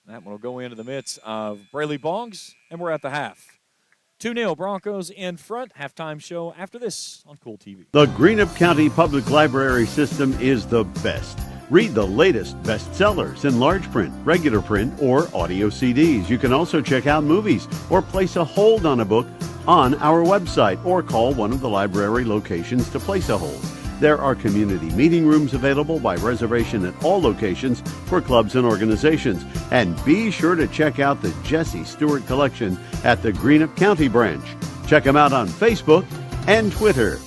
That one will go into the midst of Braley Boggs, and we're at the half. 2-0 Broncos in front. Halftime show after this on Kool TV. The Greenup County Public Library System is the best. Read the latest bestsellers in large print, regular print, or audio CDs. You can also check out movies or place a hold on a book on our website or call one of the library locations to place a hold. There are community meeting rooms available by reservation at all locations for clubs and organizations. And be sure to check out the Jesse Stewart collection at the Greenup County branch. Check them out on Facebook and Twitter.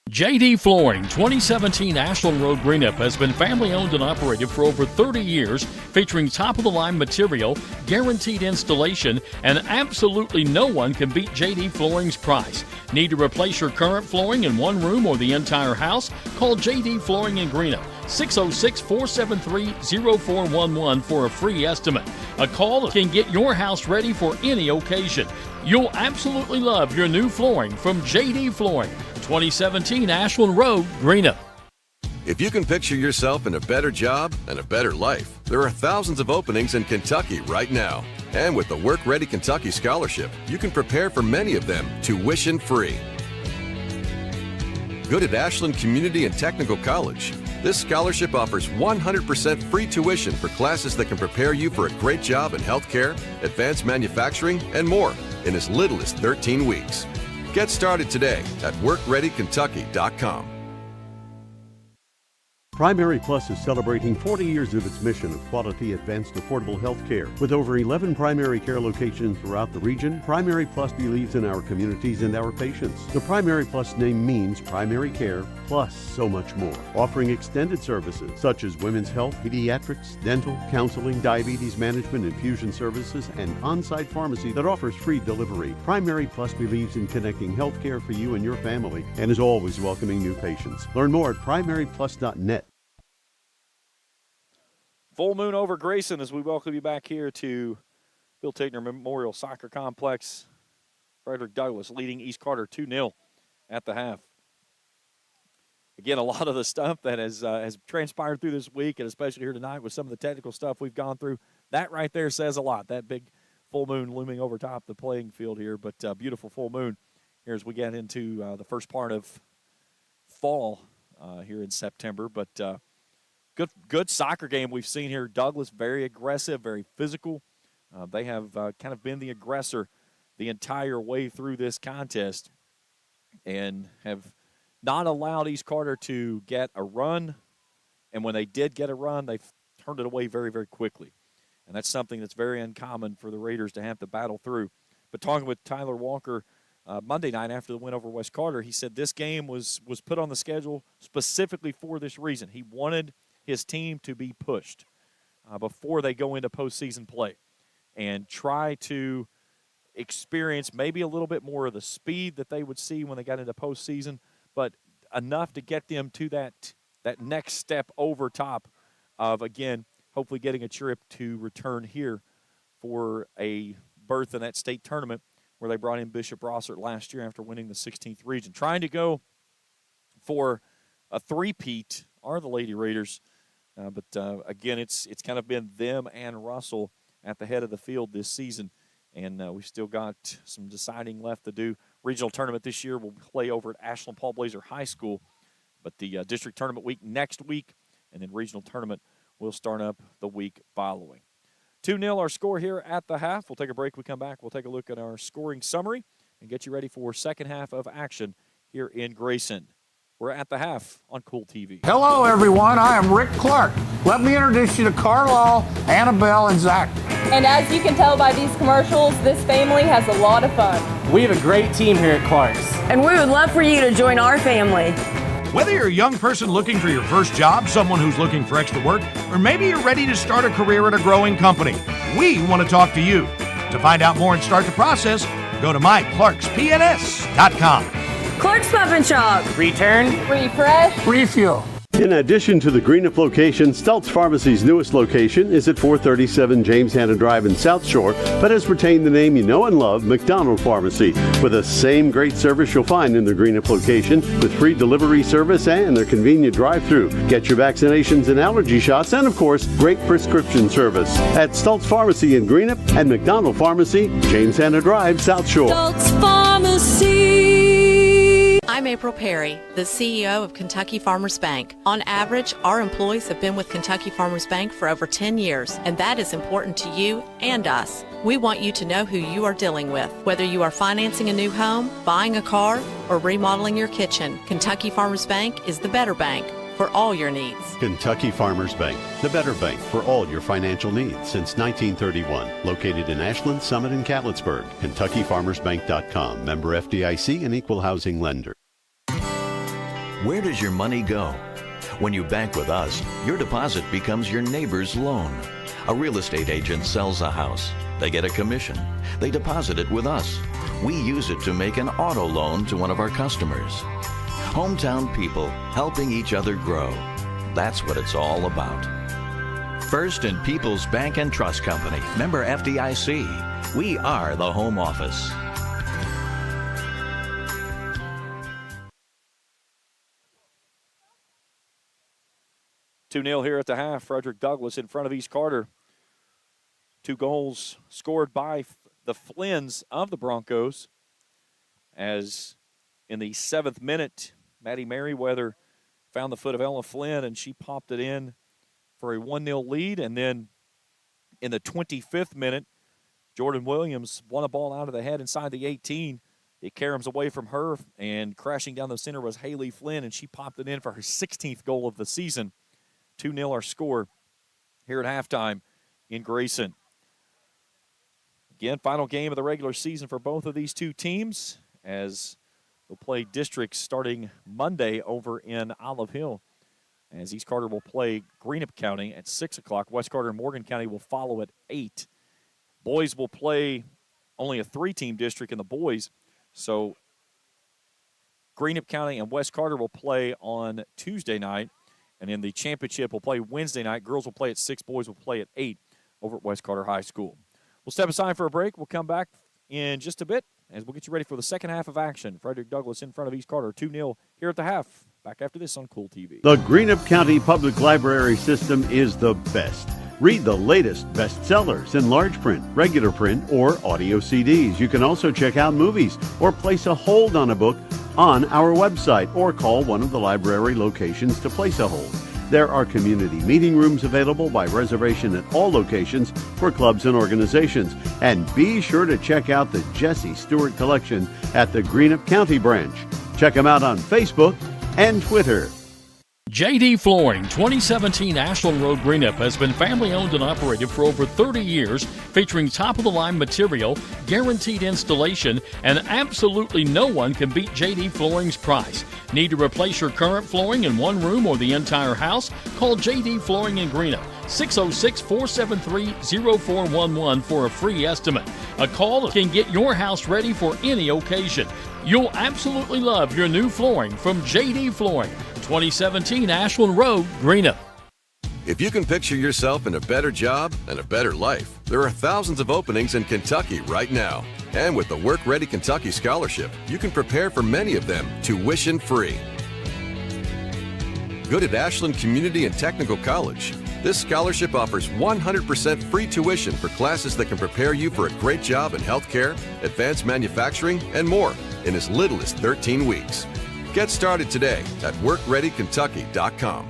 JD Flooring, 2017 Ashland Road, Greenup, has been family owned and operated for over 30 years, featuring top-of-the-line material, guaranteed installation, and absolutely no one can beat JD Flooring's price. Need to replace your current flooring in one room or the entire house? Call JD Flooring in Greenup, 606-473-0411 for a free estimate. A call that can get your house ready for any occasion. You'll absolutely love your new flooring from JD Flooring, 2017 Ashland Road, Greenup. If you can picture yourself in a better job and a better life, there are thousands of openings in Kentucky right now. And with the Work Ready Kentucky Scholarship, you can prepare for many of them tuition-free. Good at Ashland Community and Technical College. This scholarship offers 100% free tuition for classes that can prepare you for a great job in healthcare, advanced manufacturing, and more in as little as 13 weeks. Get started today at WorkReadyKentucky.com. Primary Plus is celebrating 40 years of its mission of quality, advanced, affordable health care. With over 11 primary care locations throughout the region, Primary Plus believes in our communities and our patients. The Primary Plus name means primary care plus so much more, offering extended services such as women's health, pediatrics, dental, counseling, diabetes management, infusion services, and on-site pharmacy that offers free delivery. Primary Plus believes in connecting health care for you and your family and is always welcoming new patients. Learn more at primaryplus.net. Full moon over Grayson as we welcome you back here to Bill Tigner Memorial Soccer Complex. Frederick Douglass leading East Carter 2-0 at the half. Again, a lot of the stuff that has transpired through this week, and especially here tonight with some of the technical stuff we've gone through, that right there says a lot. That big full moon looming over top the playing field here, but beautiful full moon here as we get into the first part of fall here in September. But good soccer game we've seen here. Douglas, very aggressive, very physical. They have kind of been the aggressor the entire way through this contest and have not allowed East Carter to get a run. And when they did get a run, they've turned it away very, very quickly. And that's something that's very uncommon for the Raiders to have to battle through. But talking with Tyler Walker Monday night after the win over West Carter, he said this game was put on the schedule specifically for this reason. He wanted his team to be pushed before they go into postseason play and try to experience maybe a little bit more of the speed that they would see when they got into postseason, but enough to get them to that next step over top of, again, hopefully getting a trip to return here for a berth in that state tournament where they brought in Bishop Brossart last year after winning the 16th region. Trying to go for a three-peat are the Lady Raiders, but again, it's kind of been them and Russell at the head of the field this season, and we've still got some deciding left to do. Regional tournament this year will play over at Ashland Paul Blazer High School, but the district tournament week next week, and then regional tournament will start up the week following. 2-0 our score here at the half. We'll take a break. We come back. We'll take a look at our scoring summary and get you ready for second half of action here in Grayson. We're at the half on Kool TV. Hello, everyone. I am Rick Clark. Let me introduce you to Carlisle, Annabelle, and Zach. And as you can tell by these commercials, this family has a lot of fun. We have a great team here at Clark's. And we would love for you to join our family. Whether you're a young person looking for your first job, someone who's looking for extra work, or maybe you're ready to start a career at a growing company, we want to talk to you. To find out more and start the process, go to myclarkspns.com. Clark's Pump and Shop. Return. Refresh. Refuel. In addition to the Greenup location, Stultz Pharmacy's newest location is at 437 James Hanna Drive in South Shore, but has retained the name you know and love, McDonald Pharmacy, with the same great service you'll find in the Greenup location, with free delivery service and their convenient drive-thru. Get your vaccinations and allergy shots, and of course, great prescription service at Stultz Pharmacy in Greenup and McDonald Pharmacy, James Hanna Drive, South Shore. Stultz Pharmacy. I'm April Perry, the CEO of Kentucky Farmers Bank. On average, our employees have been with Kentucky Farmers Bank for over 10 years, and that is important to you and us. We want you to know who you are dealing with. Whether you are financing a new home, buying a car, or remodeling your kitchen, Kentucky Farmers Bank is the better bank for all your needs. Kentucky Farmers Bank, the better bank for all your financial needs since 1931. Located in Ashland, Summit, and Catlettsburg. KentuckyFarmersBank.com. Member FDIC and Equal Housing Lender. Where does your money go? When you bank with us, your deposit becomes your neighbor's loan. A real estate agent sells a house. They get a commission. They deposit it with us. We use it to make an auto loan to one of our customers. Hometown people helping each other grow. That's what it's all about. First and People's Bank and Trust Company. Member FDIC. We are the home office. Two-0 here at the half. Frederick Douglass in front of East Carter. 2 goals scored by the Flynn's of the Broncos. As in the 7th minute, Maddie Merriweather found the foot of Ella Flynn, and she popped it in for a 1-0 lead. And then in the 25th minute, Jordan Williams won a ball out of the head inside the 18. It caroms away from her, and crashing down the center was Haley Flynn, and she popped it in for her 16th goal of the season. 2-0 our score here at halftime in Grayson. Again, final game of the regular season for both of these two teams as they'll play districts starting Monday over in Olive Hill. As East Carter will play Greenup County at 6 o'clock. West Carter and Morgan County will follow at 8. Boys will play only a 3-team district in the boys. So Greenup County and West Carter will play on Tuesday night. And in the championship, we'll play Wednesday night. Girls will play at 6. Boys will play at 8 over at West Carter High School. We'll step aside for a break. We'll come back in just a bit as we'll get you ready for the second half of action. Frederick Douglass in front of East Carter, 2-0 here at the half. Back after this on Kool TV. The Greenup County Public Library system is the best. Read the latest bestsellers in large print, regular print, or audio CDs. You can also check out movies or place a hold on a book on our website or call one of the library locations to place a hold. There are community meeting rooms available by reservation at all locations for clubs and organizations. And be sure to check out the Jesse Stewart collection at the Greenup County branch. Check them out on Facebook and Twitter. JD Flooring, 2017 Ashland Road, Greenup, has been family owned and operated for over 30 years, featuring top-of-the-line material, guaranteed installation, and absolutely no one can beat JD Flooring's price. Need to replace your current flooring in one room or the entire house? Call JD Flooring in Greenup, 606-473-0411 for a free estimate. A call that can get your house ready for any occasion. You'll absolutely love your new flooring from JD Flooring, 2017 Ashland Road, Greenup. If you can picture yourself in a better job and a better life, there are thousands of openings in Kentucky right now. And with the Work Ready Kentucky Scholarship, you can prepare for many of them tuition free. Good at Ashland Community and Technical College. This scholarship offers 100% free tuition for classes that can prepare you for a great job in healthcare, advanced manufacturing, and more in as little as 13 weeks. Get started today at WorkReadyKentucky.com.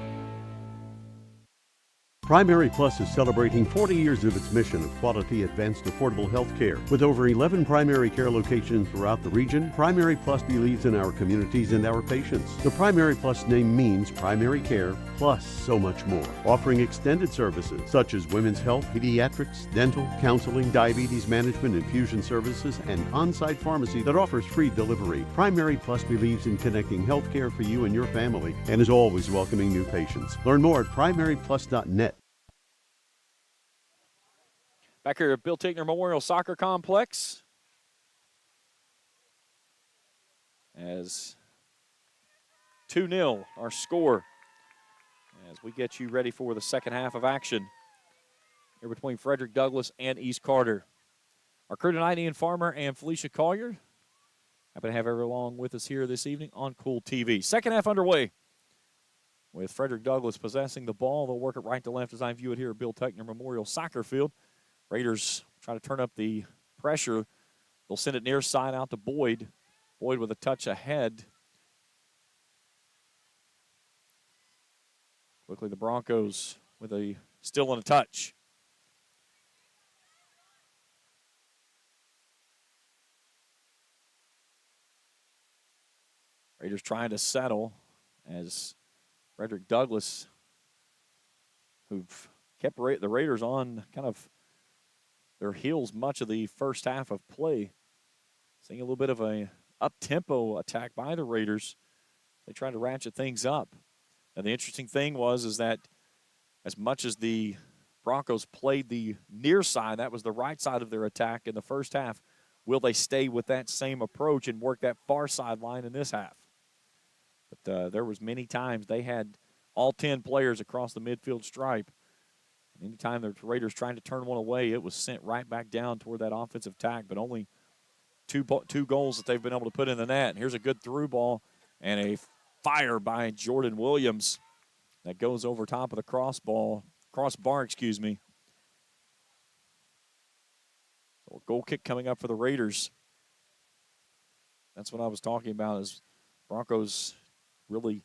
Primary Plus is celebrating 40 years of its mission of quality, advanced, affordable health care. With over 11 primary care locations throughout the region, Primary Plus believes in our communities and our patients. The Primary Plus name means primary care plus so much more, offering extended services such as women's health, pediatrics, dental, counseling, diabetes management, infusion services, and on-site pharmacy that offers free delivery. Primary Plus believes in connecting health care for you and your family and is always welcoming new patients. Learn more at primaryplus.net. Back here at Bill Tickner Memorial Soccer Complex. As 2-0 our score as we get you ready for the second half of action here between Frederick Douglass and East Carter. Our crew tonight, Ian Farmer and Felicia Collier. Happy to have everyone along with us here this evening on Kool TV. Second half underway with Frederick Douglass possessing the ball. They'll work it right to left as I view it here at Bill Tickner Memorial Soccer Field. Raiders try to turn up the pressure. They'll send it near side out to Boyd. Boyd with a touch ahead. Quickly the Broncos with a still and a touch. Raiders trying to settle as Frederick Douglass, who've kept the Raiders on kind of their heels much of the first half of play. Seeing a little bit of a up-tempo attack by the Raiders. They tried to ratchet things up. And the interesting thing is that as much as the Broncos played the near side, that was the right side of their attack in the first half, will they stay with that same approach and work that far sideline in this half? But there was many times they had all 10 players across the midfield stripe. Anytime the Raiders trying to turn one away, it was sent right back down toward that offensive tack, but only two goals that they've been able to put in the net. And here's a good through ball and a fire by Jordan Williams that goes over top of the crossbar. So a goal kick coming up for the Raiders. That's what I was talking about, is Broncos really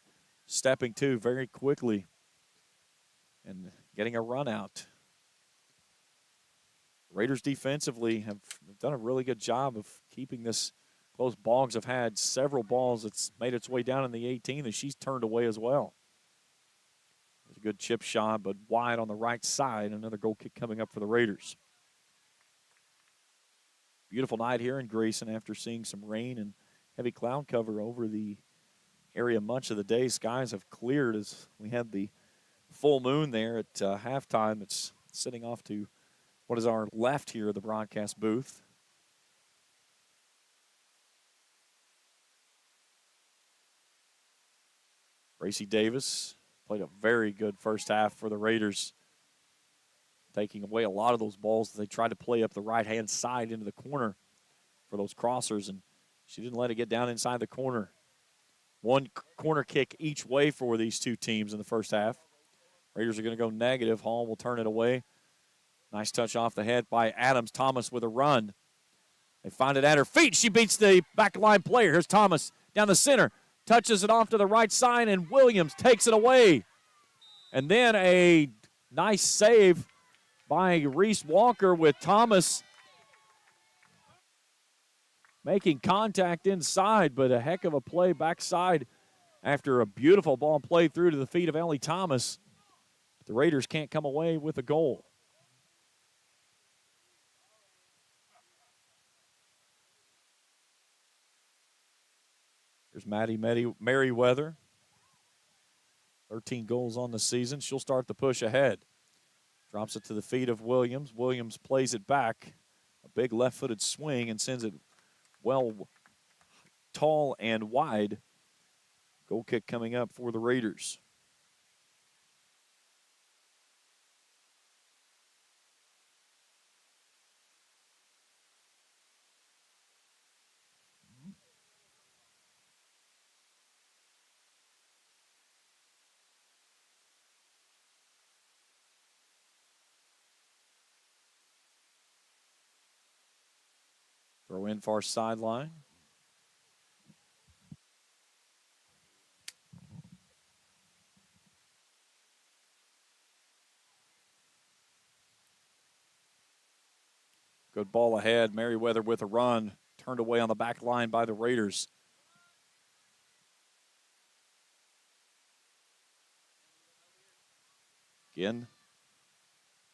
stepping to very quickly and getting a run out. Raiders defensively have done a really good job of keeping this close. Boggs have had several balls that's made its way down in the 18 that she's turned away as well. There's a good chip shot, but wide on the right side. Another goal kick coming up for the Raiders. Beautiful night here in Grayson after seeing some rain and heavy cloud cover over the area much of the day. Skies have cleared as we had the full moon there at halftime. It's sitting off to what is our left here of the broadcast booth. Gracie Davis played a very good first half for the Raiders, taking away a lot of those balls that they tried to play up the right-hand side into the corner for those crossers, and she didn't let it get down inside the corner. One corner kick each way for these two teams in the first half. Raiders are going to go negative. Hall will turn it away. Nice touch off the head by Adams. Thomas with a run. They find it at her feet. She beats the back line player. Here's Thomas down the center. Touches it off to the right side, and Williams takes it away. And then a nice save by Reese Walker with Thomas making contact inside, but a heck of a play backside after a beautiful ball played through to the feet of Ellie Thomas. The Raiders can't come away with a goal. Here's Maddie Merriweather. 13 goals on the season. She'll start the push ahead. Drops it to the feet of Williams. Williams plays it back. A big left-footed swing and sends it well tall and wide. Goal kick coming up for the Raiders. Throw in far sideline. Good ball ahead. Merriweather with a run. Turned away on the back line by the Raiders. Again,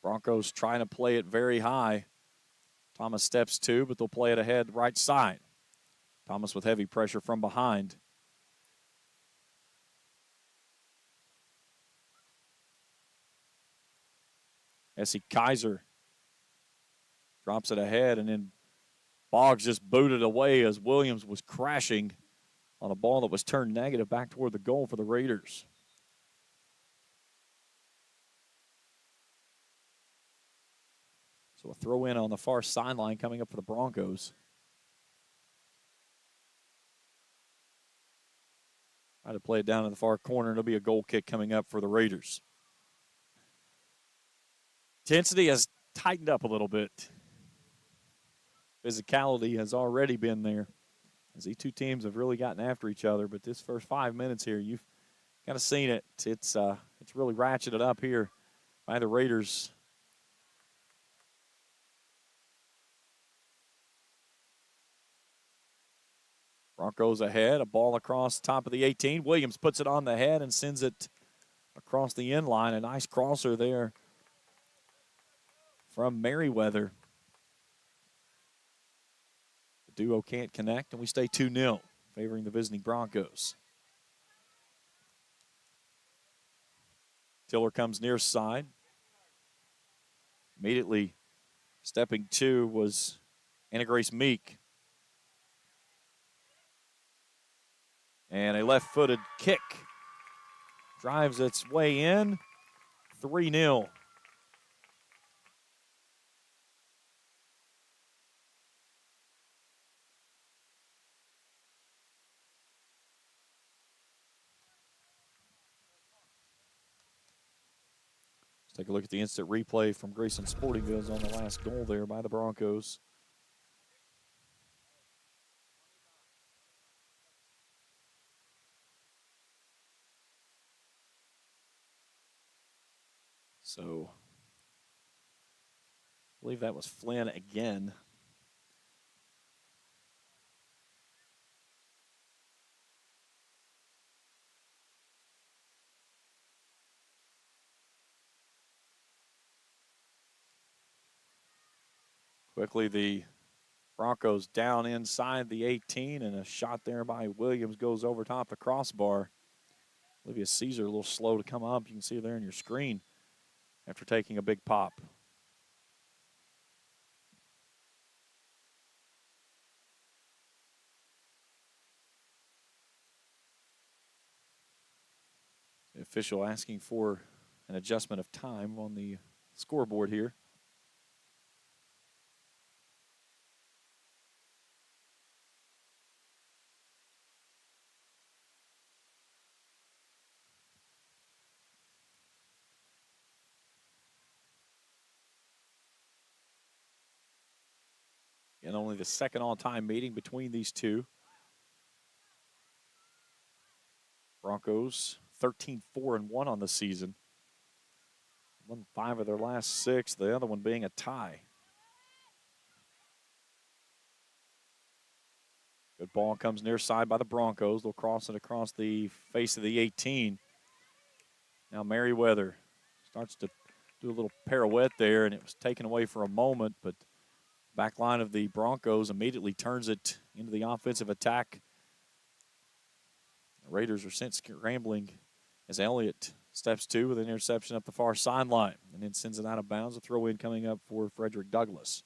Broncos trying to play it very high. Thomas steps two, but they'll play it ahead right side. Thomas with heavy pressure from behind. Essie Kaiser drops it ahead, and then Boggs just booted away as Williams was crashing on a ball that was turned negative back toward the goal for the Raiders. So a throw in on the far sideline coming up for the Broncos. Try to play it down in the far corner. It'll be a goal kick coming up for the Raiders. Intensity has tightened up a little bit. Physicality has already been there as these two teams have really gotten after each other. But this first 5 minutes here, you've kind of seen it. It's really ratcheted up here by the Raiders. Broncos ahead, a ball across top of the 18. Williams puts it on the head and sends it across the end line. A nice crosser there from Merriweather. The duo can't connect, and we stay 2-0, favoring the visiting Broncos. Tiller comes near side. Immediately stepping to was Anna Grace Meek. And a left-footed kick drives its way in, 3-0. Let's take a look at the instant replay from Grayson Sporting Goods on the last goal there by the Broncos. So, I believe that was Flynn again. Quickly, the Broncos down inside the 18, and a shot there by Williams goes over top the crossbar. Olivia Caesar a little slow to come up. You can see it there on your screen after taking a big pop. The official asking for an adjustment of time on the scoreboard here. And only the second all-time meeting between these two. Broncos 13-4-1 on the season. Won 5 of their last 6, the other one being a tie. Good ball comes near side by the Broncos. They'll cross it across the face of the 18. Now Merriweather starts to do a little pirouette there, and it was taken away for a moment, but back line of the Broncos immediately turns it into the offensive attack. The Raiders are sent scrambling as Elliott steps to with an interception up the far sideline and then sends it out of bounds. A throw in coming up for Frederick Douglass.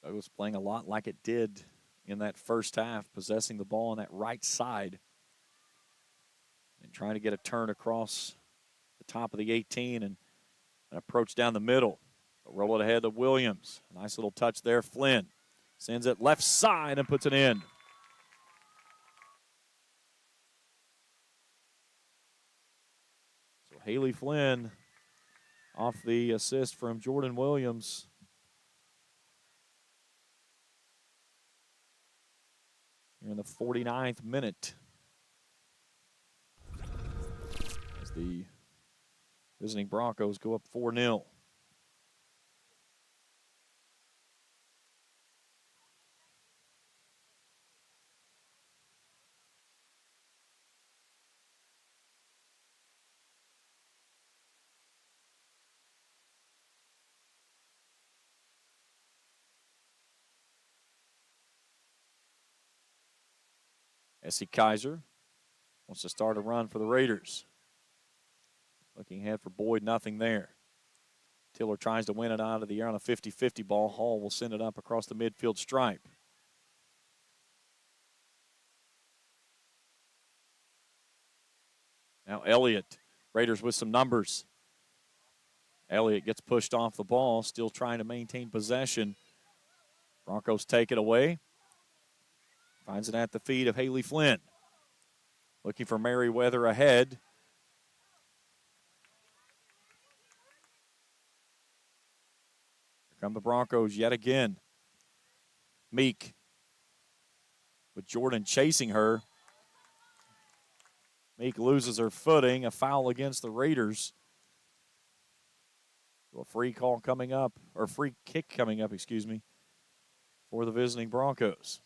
Douglass playing a lot like it did in that first half, possessing the ball on that right side and trying to get a turn across the top of the 18 and an approach down the middle. They'll roll it ahead to Williams. A nice little touch there. Flynn sends it left side and puts it in. So Haley Flynn off the assist from Jordan Williams. Here in the 49th minute, as the visiting Broncos go up 4-0. Essie Kaiser wants to start a run for the Raiders. Looking ahead for Boyd, nothing there. Tiller tries to win it out of the air on a 50-50 ball. Hall will send it up across the midfield stripe. Now Elliott, Raiders with some numbers. Elliott gets pushed off the ball, still trying to maintain possession. Broncos take it away. Finds it at the feet of Haley Flynn. Looking for Merriweather ahead. Here come the Broncos yet again. Meek with Jordan chasing her. Meek loses her footing. A foul against the Raiders. So a free call coming up, or free kick coming up, excuse me, for the visiting Broncos.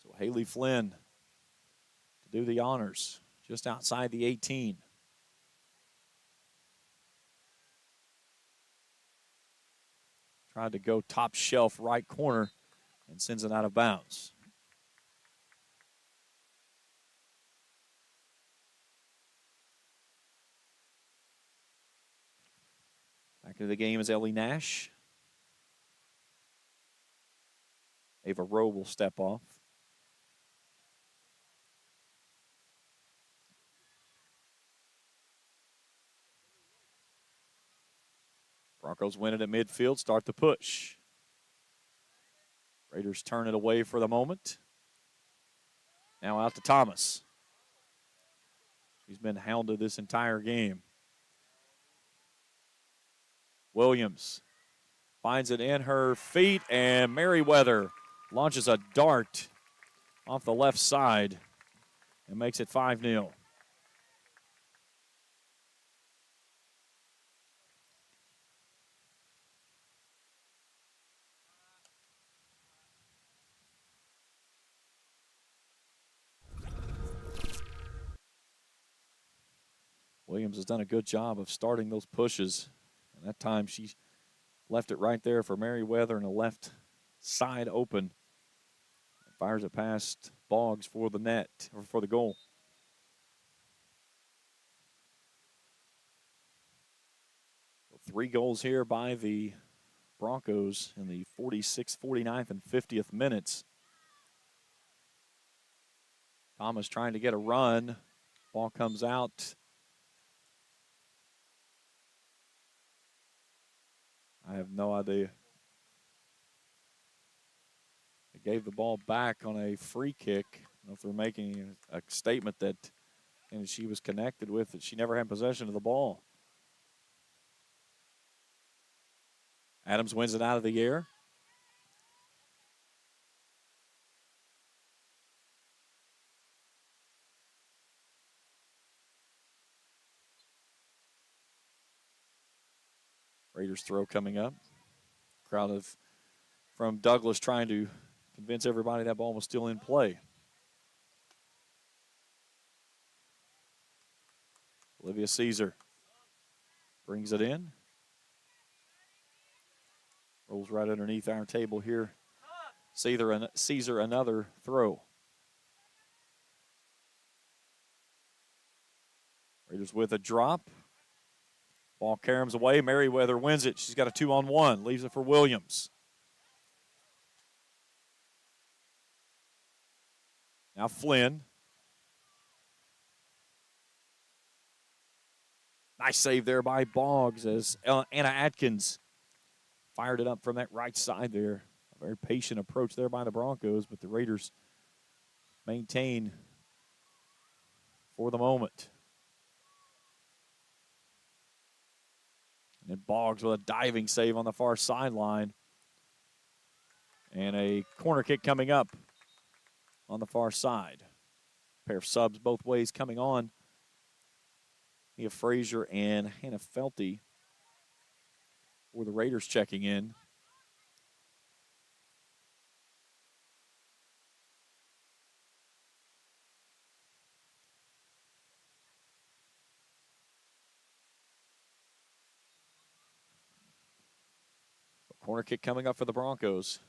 So Haley Flynn to do the honors just outside the 18. Tried to go top shelf right corner and sends it out of bounds. Back into the game is Ellie Nash. Ava Rowe will step off. Broncos win it at midfield, start the push. Raiders turn it away for the moment. Now out to Thomas. She's been hounded this entire game. Williams finds it in her feet, and Merriweather launches a dart off the left side and makes it 5-0. Williams has done a good job of starting those pushes. And that time she left it right there for Merriweather and a left side open. Fires it past Boggs for the net, or for the goal. So 3 goals here by the Broncos in the 46th, 49th, and 50th minutes. Thomas trying to get a run. Ball comes out. I have no idea. They gave the ball back on a free kick. I don't know if they're making a statement that and she was connected with it. She never had possession of the ball. Adams wins it out of the air. Raiders throw coming up. Crowd from Douglas trying to convince everybody that ball was still in play. Olivia Caesar brings it in. Rolls right underneath our table here. Caesar another throw. Raiders with a drop. Ball caroms away. Merriweather wins it. She's got a 2-on-1. Leaves it for Williams. Now Flynn. Nice save there by Boggs as Anna Atkins fired it up from that right side there. A very patient approach there by the Broncos, but the Raiders maintain for the moment. And then Boggs with a diving save on the far sideline. And a corner kick coming up on the far side. Pair of subs both ways coming on. Mia Frazier and Hannah Felty for the Raiders checking in. Corner kick coming up for the Broncos.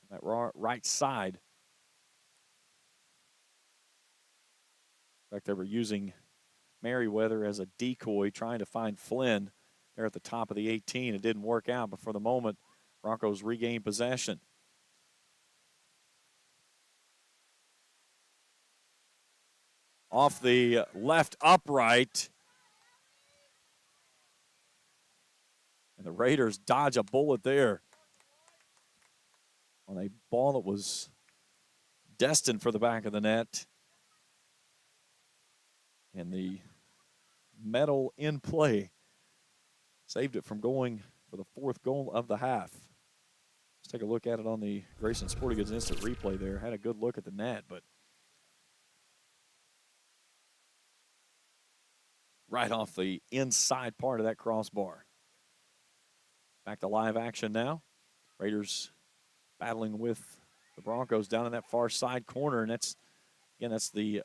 That right side. In fact, they were using Merriweather as a decoy, trying to find Flynn there at the top of the 18. It didn't work out, but for the moment, Broncos regained possession. Off the left upright. And the Raiders dodge a bullet there on a ball that was destined for the back of the net. And the metal in play saved it from going for the fourth goal of the half. Let's take a look at it on the Grayson Sporting Goods instant replay there. Had a good look at the net, but right off the inside part of that crossbar. Back to live action now. Raiders battling with the Broncos down in that far side corner, and that's the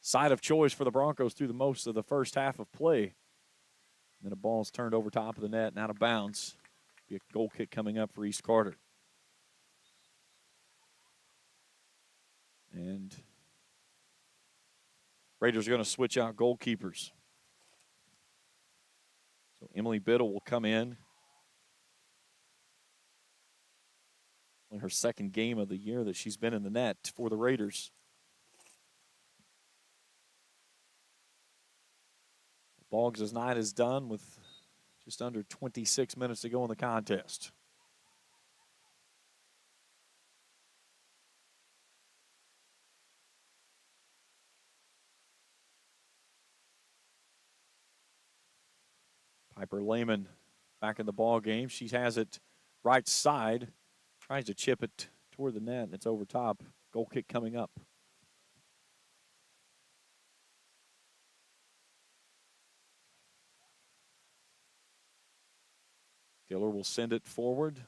side of choice for the Broncos through the most of the first half of play. And then a ball's turned over top of the net and out of bounds. Be a goal kick coming up for East Carter. And Raiders are going to switch out goalkeepers. So Emily Biddle will come in. Only her second game of the year that she's been in the net for the Raiders. Boggs' night is done with just under 26 minutes to go in the contest. Piper Lehman back in the ball game. She has it right side. Tries to chip it toward the net, and it's over top. Goal kick coming up. Giller will send it forward.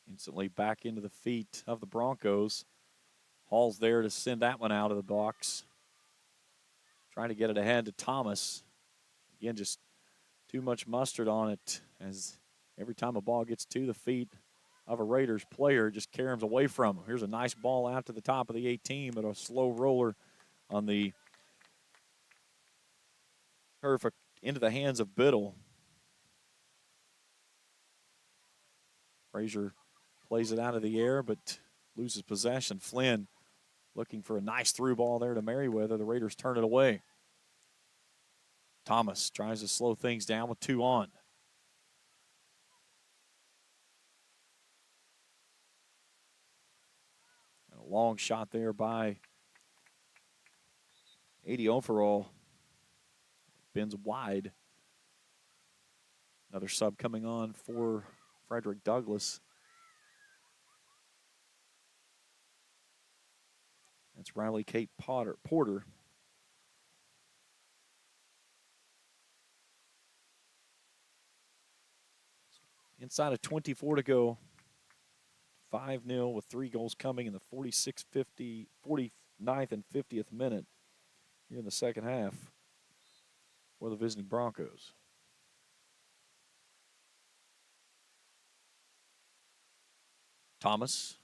Instantly back into the feet of the Broncos. Hall's there to send that one out of the box. Trying to get it ahead to Thomas. Again, just too much mustard on it, as every time a ball gets to the feet of a Raiders player, just caroms away from him. Here's a nice ball out to the top of the 18, but a slow roller on the perfect into the hands of Biddle. Frazier plays it out of the air, but loses possession. Flynn looking for a nice through ball there to Merriweather. The Raiders turn it away. Thomas tries to slow things down with 2 on. And a long shot there by 80 overall. Bends wide. Another sub coming on for Frederick Douglas. That's Riley Kate Porter. Inside of 24 to go. 5-0 with 3 goals coming in the 49th and 50th minute here in the second half for the visiting Broncos. Thomas.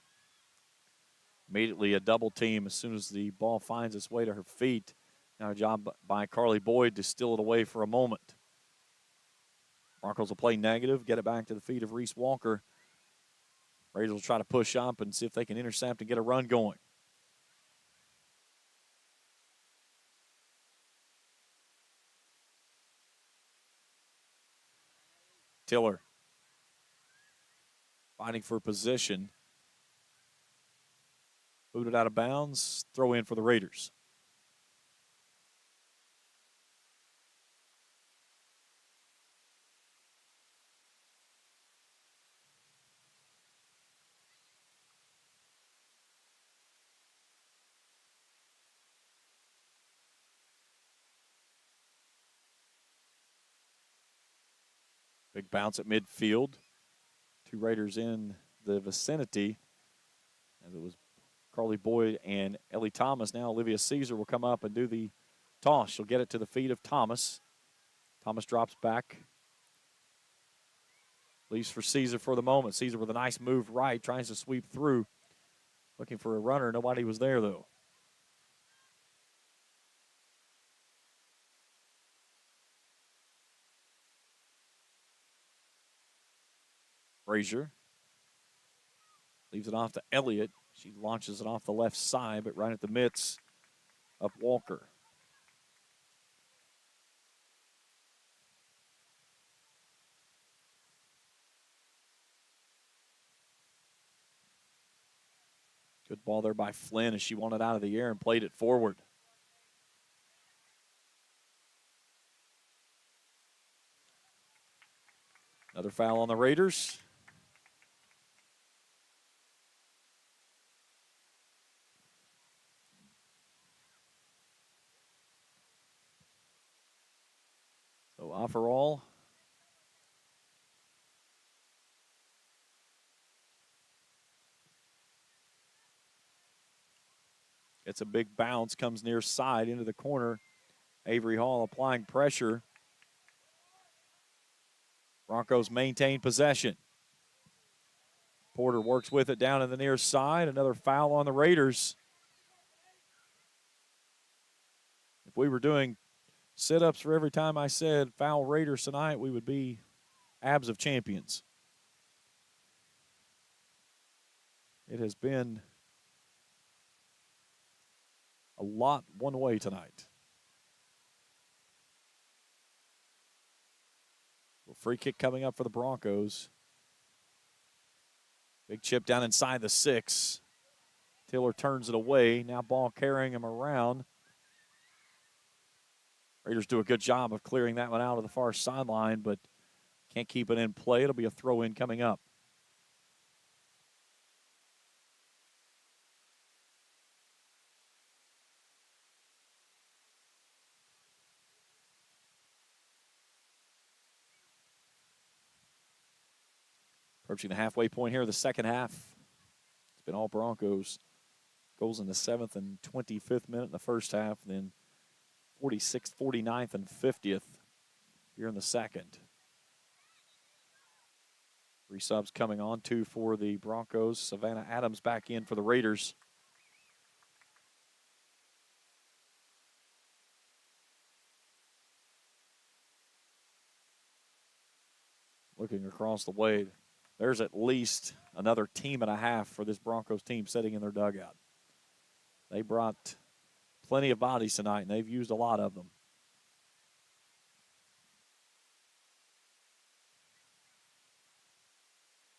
Immediately a double team as soon as the ball finds its way to her feet. Now a job by Carly Boyd to steal it away for a moment. Broncos will play negative, get it back to the feet of Reese Walker. Raiders will try to push up and see if they can intercept and get a run going. Tiller fighting for position. Booted out of bounds. Throw in for the Raiders. Big bounce at midfield. 2 Raiders in the vicinity. As it was Carly Boyd and Ellie Thomas. Now Olivia Caesar will come up and do the toss. She'll get it to the feet of Thomas. Thomas drops back. Leaves for Caesar for the moment. Caesar with a nice move right. Tries to sweep through. Looking for a runner. Nobody was there, though. Frazier leaves it off to Elliott. She launches it off the left side, but right at the mitts of Walker. Good ball there by Flynn as she won it out of the air and played it forward. Another foul on the Raiders. So Offerall gets a big bounce, comes near side into the corner. Avery Hall applying pressure. Broncos maintain possession. Porter works with it down in the near side. Another foul on the Raiders. If we were doing sit-ups for every time I said foul Raiders tonight, we would be abs of champions. It has been a lot one way tonight. A free kick coming up for the Broncos. Big chip down inside the 6. Tiller turns it away. Now ball carrying him around. Raiders do a good job of clearing that one out of the far sideline, but can't keep it in play. It'll be a throw-in coming up. Approaching the halfway point here of the second half. It's been all Broncos. Goals in the 7th and 25th minute in the first half, then 46th, 49th, and 50th here in the second. 3 subs coming on, 2 for the Broncos. Savannah Adams back in for the Raiders. Looking across the way, there's at least another team and a half for this Broncos team sitting in their dugout. They brought plenty of bodies tonight, and they've used a lot of them.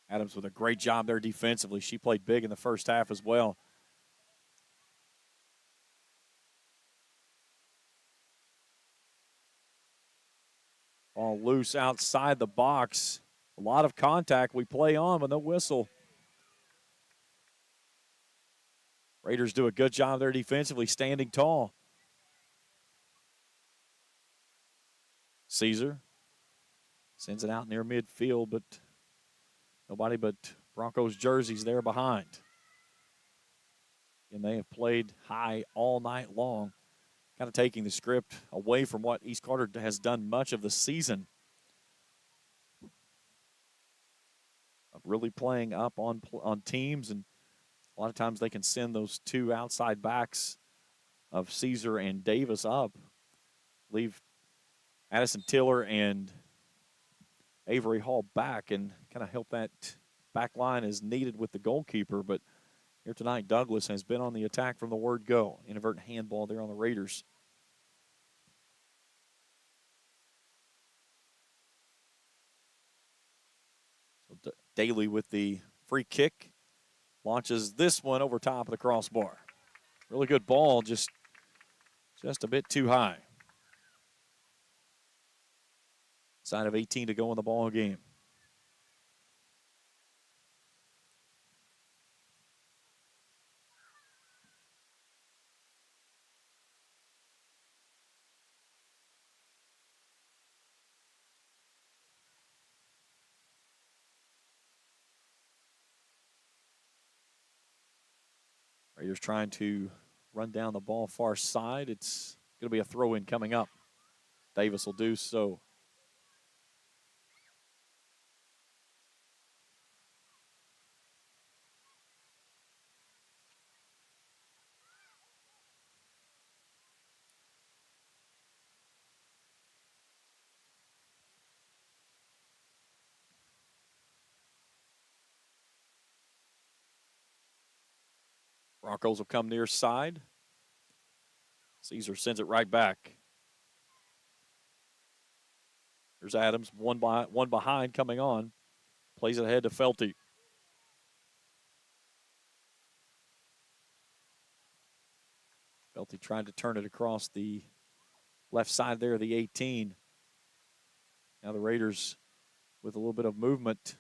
Adams with a great job there defensively. She played big in the first half as well. Ball loose outside the box. A lot of contact. We play on with no whistle. Raiders do a good job there defensively, standing tall. Caesar sends it out near midfield, but nobody but Broncos jerseys there behind. And they have played high all night long, kind of taking the script away from what East Carter has done much of the season. Of really playing up on teams, and a lot of times they can send those two outside backs of Caesar and Davis up, leave Addison Tiller and Avery Hall back, and kind of help that back line as needed with the goalkeeper. But here tonight, Douglas has been on the attack from the word go. Inadvertent handball there on the Raiders. So Daly with the free kick launches this one over top of the crossbar. Really good ball, just a bit too high. Side of 18 to go in the ball game. Raiders trying to run down the ball far side. It's going to be a throw-in coming up. Davis will do so. Broncos will come near side. Caesar sends it right back. There's Adams, one behind coming on. Plays it ahead to Felty. Felty trying to turn it across the left side there of the 18. Now the Raiders with a little bit of movement.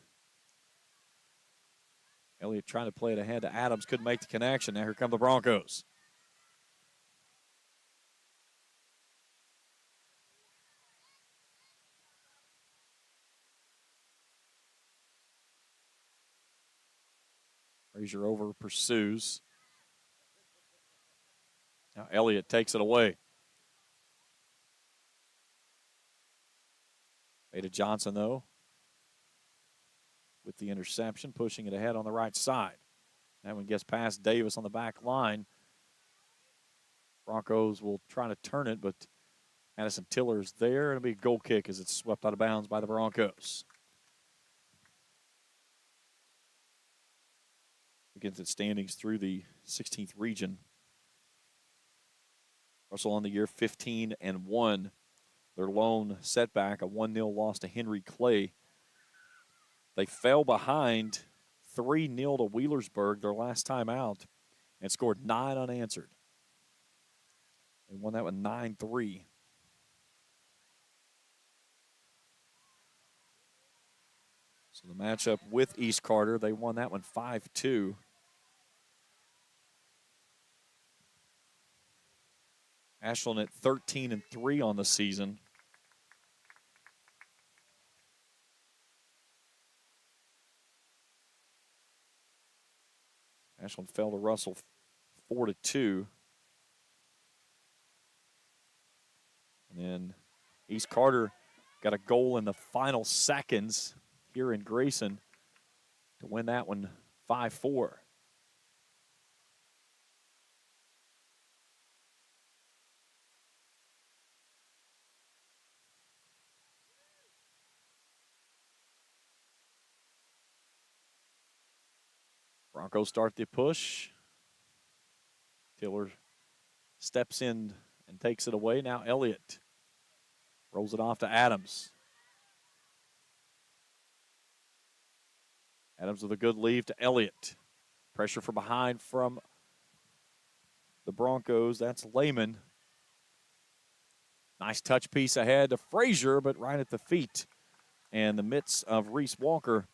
Elliott trying to play it ahead to Adams. Couldn't make the connection. Now here come the Broncos. Frazier over pursues. Now Elliott takes it away. Ada Johnson, though, with the interception, pushing it ahead on the right side. That one gets past Davis on the back line. Broncos will try to turn it, but Addison Tiller's there. It'll be a goal kick as it's swept out of bounds by the Broncos. Against its standings through the 16th region. Russell on the year 15-1. Their lone setback, a 1-0 loss to Henry Clay. They fell behind 3-0 to Wheelersburg their last time out and scored 9 unanswered. They won that one 9-3. So the matchup with East Carter, they won that one 5-2. Ashland at 13-3 on the season. Ashland fell to Russell 4-2. And then East Carter got a goal in the final seconds here in Grayson to win that one 5-4. Broncos start the push. Tiller steps in and takes it away. Now Elliott rolls it off to Adams. Adams with a good leave to Elliott. Pressure from behind from the Broncos. That's Lehman. Nice touch piece ahead to Frazier, but right at the feet and the mitts of Reese Walker.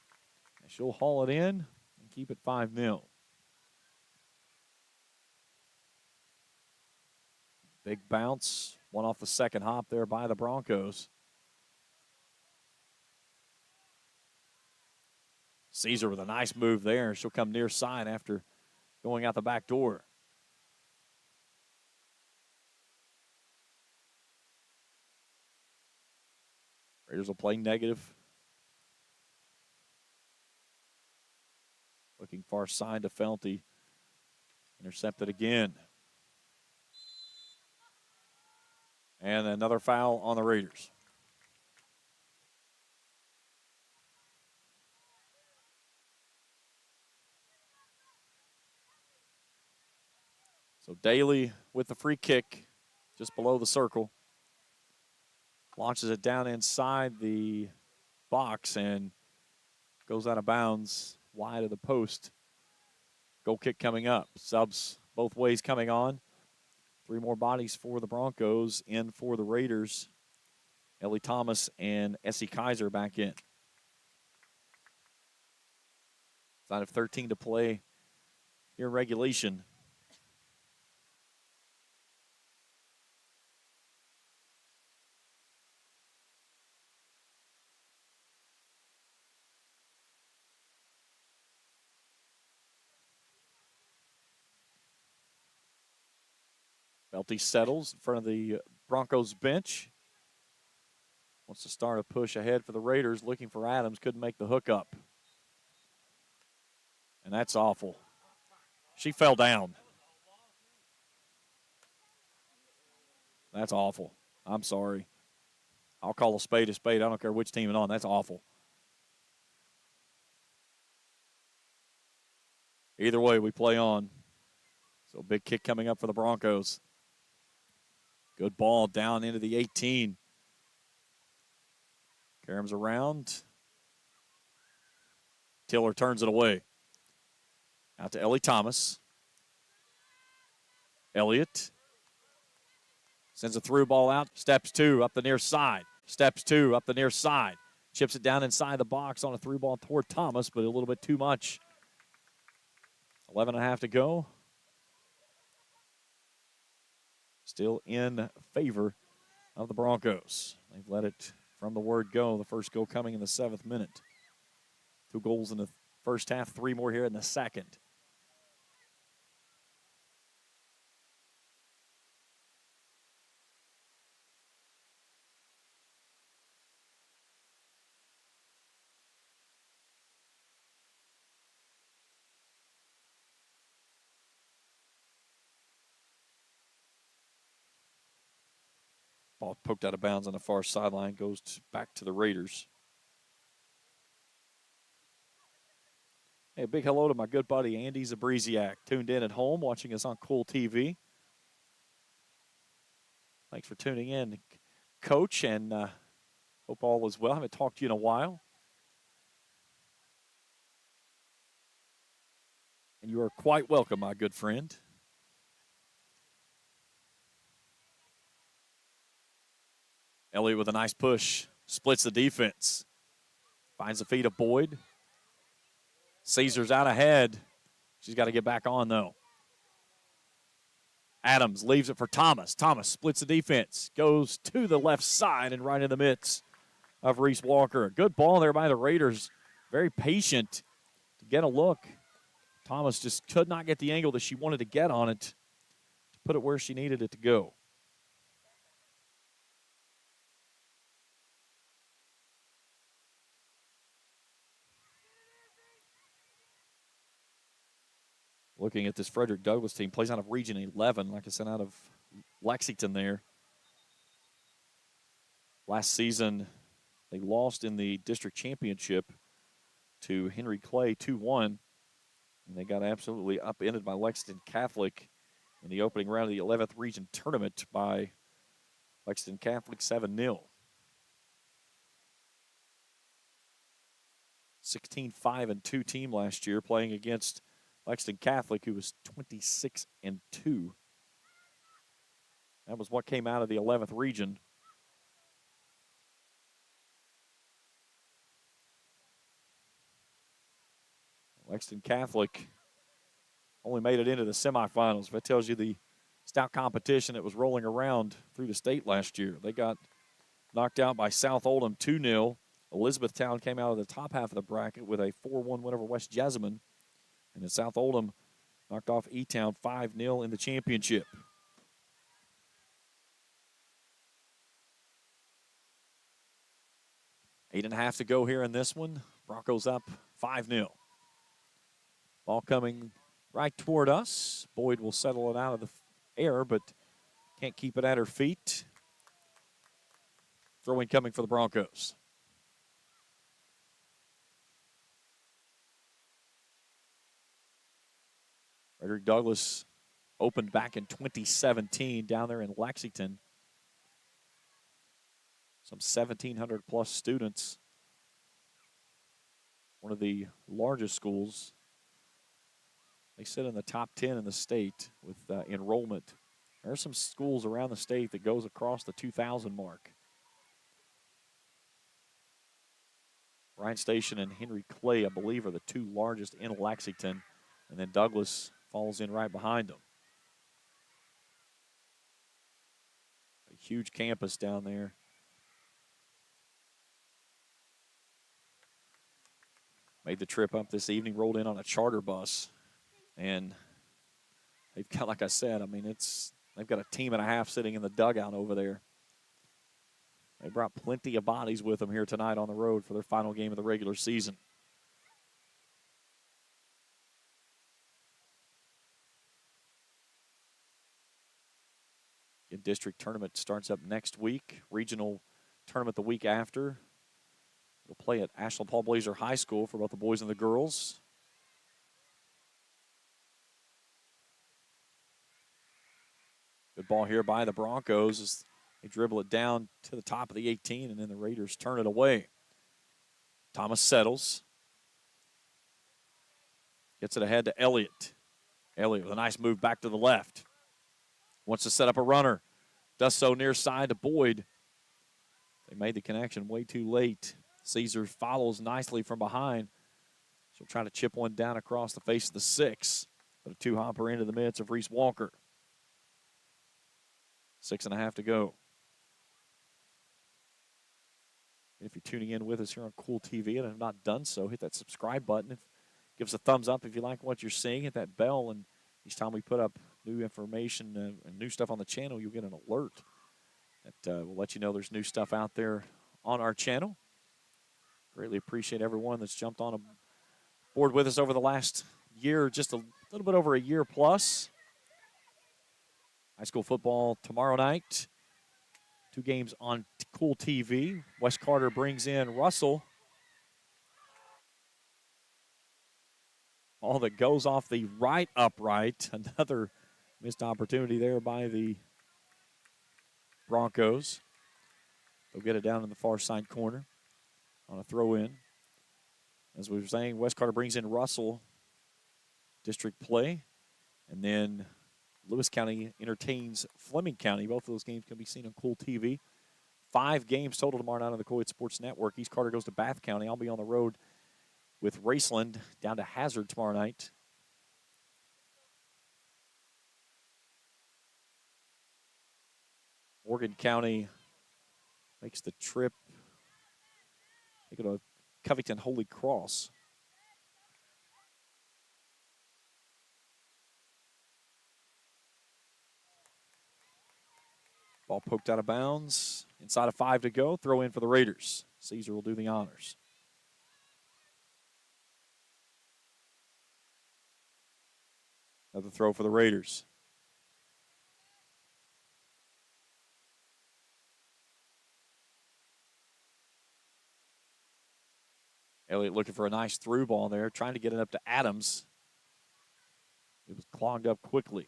She'll haul it in. Keep it 5-0. Big bounce, one off the second hop there by the Broncos. Caesar with a nice move there. She'll come near side after going out the back door. Raiders will play negative. Looking far side to Felty. Intercepted again. And another foul on the Raiders. So Daly with the free kick just below the circle. Launches it down inside the box and goes out of bounds wide of the post. Goal kick coming up. Subs both ways coming on. 3 more bodies for the Broncos. In for the Raiders. Ellie Thomas and Essie Kaiser back in. Side of 13 to play here in regulation. Felty settles in front of the Broncos bench. Wants to start a push ahead for the Raiders, looking for Adams. Couldn't make the hook up. And that's awful. She fell down. That's awful. I'm sorry. I'll call a spade a spade. I don't care which team it's on. That's awful. Either way, we play on. So big kick coming up for the Broncos. Good ball down into the 18. Karam's around. Tiller turns it away. Out to Ellie Thomas. Elliott sends a through ball out. Steps 2 up the near side. Steps 2 up the near side. Chips it down inside the box on a through ball toward Thomas, but a little bit too much. 11.5 to go. Still in favor of the Broncos. They've let it from the word go. The first goal coming in the 7th minute. 2 goals in the first half, 3 more here in the second. Ball poked out of bounds on the far sideline, goes back to the Raiders. Hey, a big hello to my good buddy Andy Zabriziak, tuned in at home, watching us on Kool TV. Thanks for tuning in, Coach, and hope all is well. I haven't talked to you in a while. And you are quite welcome, my good friend. Elliott with a nice push, splits the defense. Finds the feet of Boyd. Caesar's out ahead. She's got to get back on, though. Adams leaves it for Thomas. Thomas splits the defense, goes to the left side and right in the midst of Reese Walker. Good ball there by the Raiders. Very patient to get a look. Thomas just could not get the angle that she wanted to get on it to put it where she needed it to go. Looking at this Frederick Douglass team, plays out of Region 11, like I said, out of Lexington there. Last season, they lost in the district championship to Henry Clay 2-1, and they got absolutely upended by Lexington Catholic in the opening round of the 11th Region tournament by Lexington Catholic 7-0. 16-5-2 team last year, playing against Lexington Catholic, who was 26-2. That was what came out of the 11th region. Lexington Catholic only made it into the semifinals. That tells you the stout competition that was rolling around through the state last year. They got knocked out by South Oldham 2-0. Elizabethtown came out of the top half of the bracket with a 4-1 win over West Jessamine. And then South Oldham knocked off E-Town 5-0 in the championship. Eight and a half to go here in this one. Broncos up 5-0. Ball coming right toward us. Boyd will settle it out of the air, but can't keep it at her feet. Throw-in coming for the Broncos. Frederick Douglass opened back in 2017 down there in Lexington. Some 1,700 plus students. One of the largest schools. They sit in the top 10 in the state with enrollment. There are some schools around the state that goes across the 2,000 mark. Bryan Station and Henry Clay, I believe, are the two largest in Lexington. And then Douglass falls in right behind them. A huge campus down there. Made the trip up this evening, rolled in on a charter bus. And they've got, like I said, I mean, they've got a team and a half sitting in the dugout over there. They brought plenty of bodies with them here tonight on the road for their final game of the regular season. The district tournament starts up next week. Regional tournament the week after. We'll play at Ashland Paul Blazer High School for both the boys and the girls. Good ball here by the Broncos as they dribble it down to the top of the 18, and then the Raiders turn it away. Thomas settles. Gets it ahead to Elliott. Elliott with a nice move back to the left. Wants to set up a runner. Does so near side to Boyd. They made the connection way too late. Caesar follows nicely from behind. She'll try to chip one down across the face of the 6. But a two-hopper into the midst of Reese Walker. 6.5 to go. If you're tuning in with us here on Kool TV and have not done so, hit that subscribe button. Give us a thumbs up if you like what you're seeing. Hit that bell, and each time we put up new information and new stuff on the channel, you'll get an alert that will let you know there's new stuff out there on our channel. Greatly appreciate everyone that's jumped on board with us over the last year, just a little bit over a year plus. High school football tomorrow night. 2 games on Kool TV. Wes Carter brings in Russell. Ball that goes off the right upright. Another missed opportunity there by the Broncos. They'll get it down in the far side corner on a throw-in. As we were saying, Wes Carter brings in Russell, district play, and then Lewis County entertains Fleming County. Both of those games can be seen on Kool TV. 5 games total tomorrow night on the Kool Sports Network. East Carter goes to Bath County. I'll be on the road with Raceland down to Hazard tomorrow night. Morgan County makes the trip. They go to Covington Holy Cross. Ball poked out of bounds. Inside of 5 to go. Throw in for the Raiders. Caesar will do the honors. Another throw for the Raiders. Elliott looking for a nice through ball there, trying to get it up to Adams. It was clogged up quickly.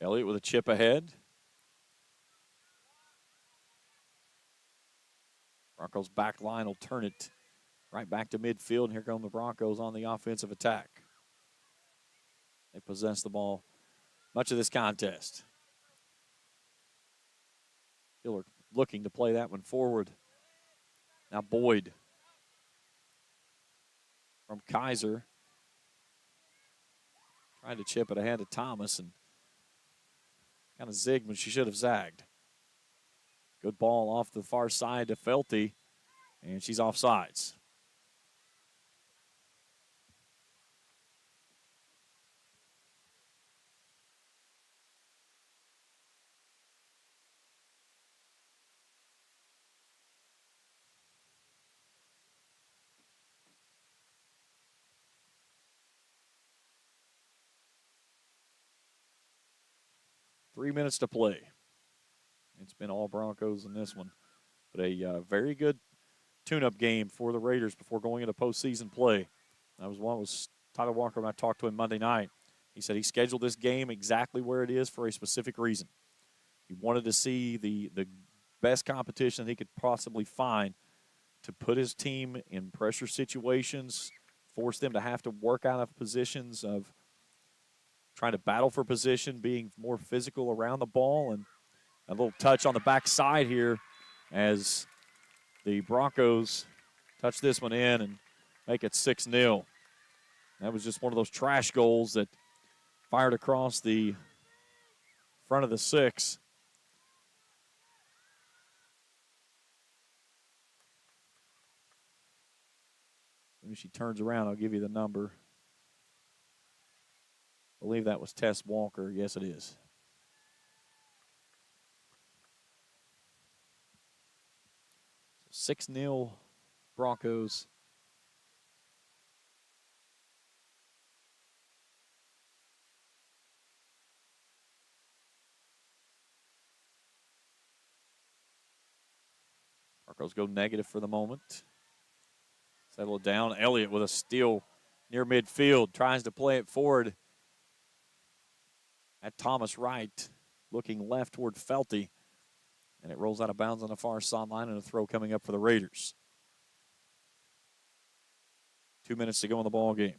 Elliott with a chip ahead. Broncos back line will turn it right back to midfield. And here come the Broncos on the offensive attack. They possess the ball much of this contest. Still looking to play that one forward. Now Boyd from Kaiser. Trying to chip it ahead of Thomas and kind of zigged when she should have zagged. Good ball off the far side to Felty, and she's offsides. Three minutes to play. It's been all Broncos in this one. But a very good tune-up game for the Raiders before going into postseason play. That was Tyler Walker when I talked to him Monday night. He said he scheduled this game exactly where it is for a specific reason. He wanted to see the best competition he could possibly find to put his team in pressure situations, force them to have to work out of positions of trying to battle for position, being more physical around the ball, and a little touch on the backside here as the Broncos touch this one in and make it 6-0. That was just one of those trash goals that fired across the front of the 6. When she turns around, I'll give you the number. I believe that was Tess Walker. Yes, it is. So 6-0 Broncos. Broncos go negative for the moment. Settle it down. Elliott with a steal near midfield. Tries to play it forward at Thomas Wright, looking left toward Felty. And it rolls out of bounds on the far sideline, and a throw coming up for the Raiders. 2 minutes to go in the ball game.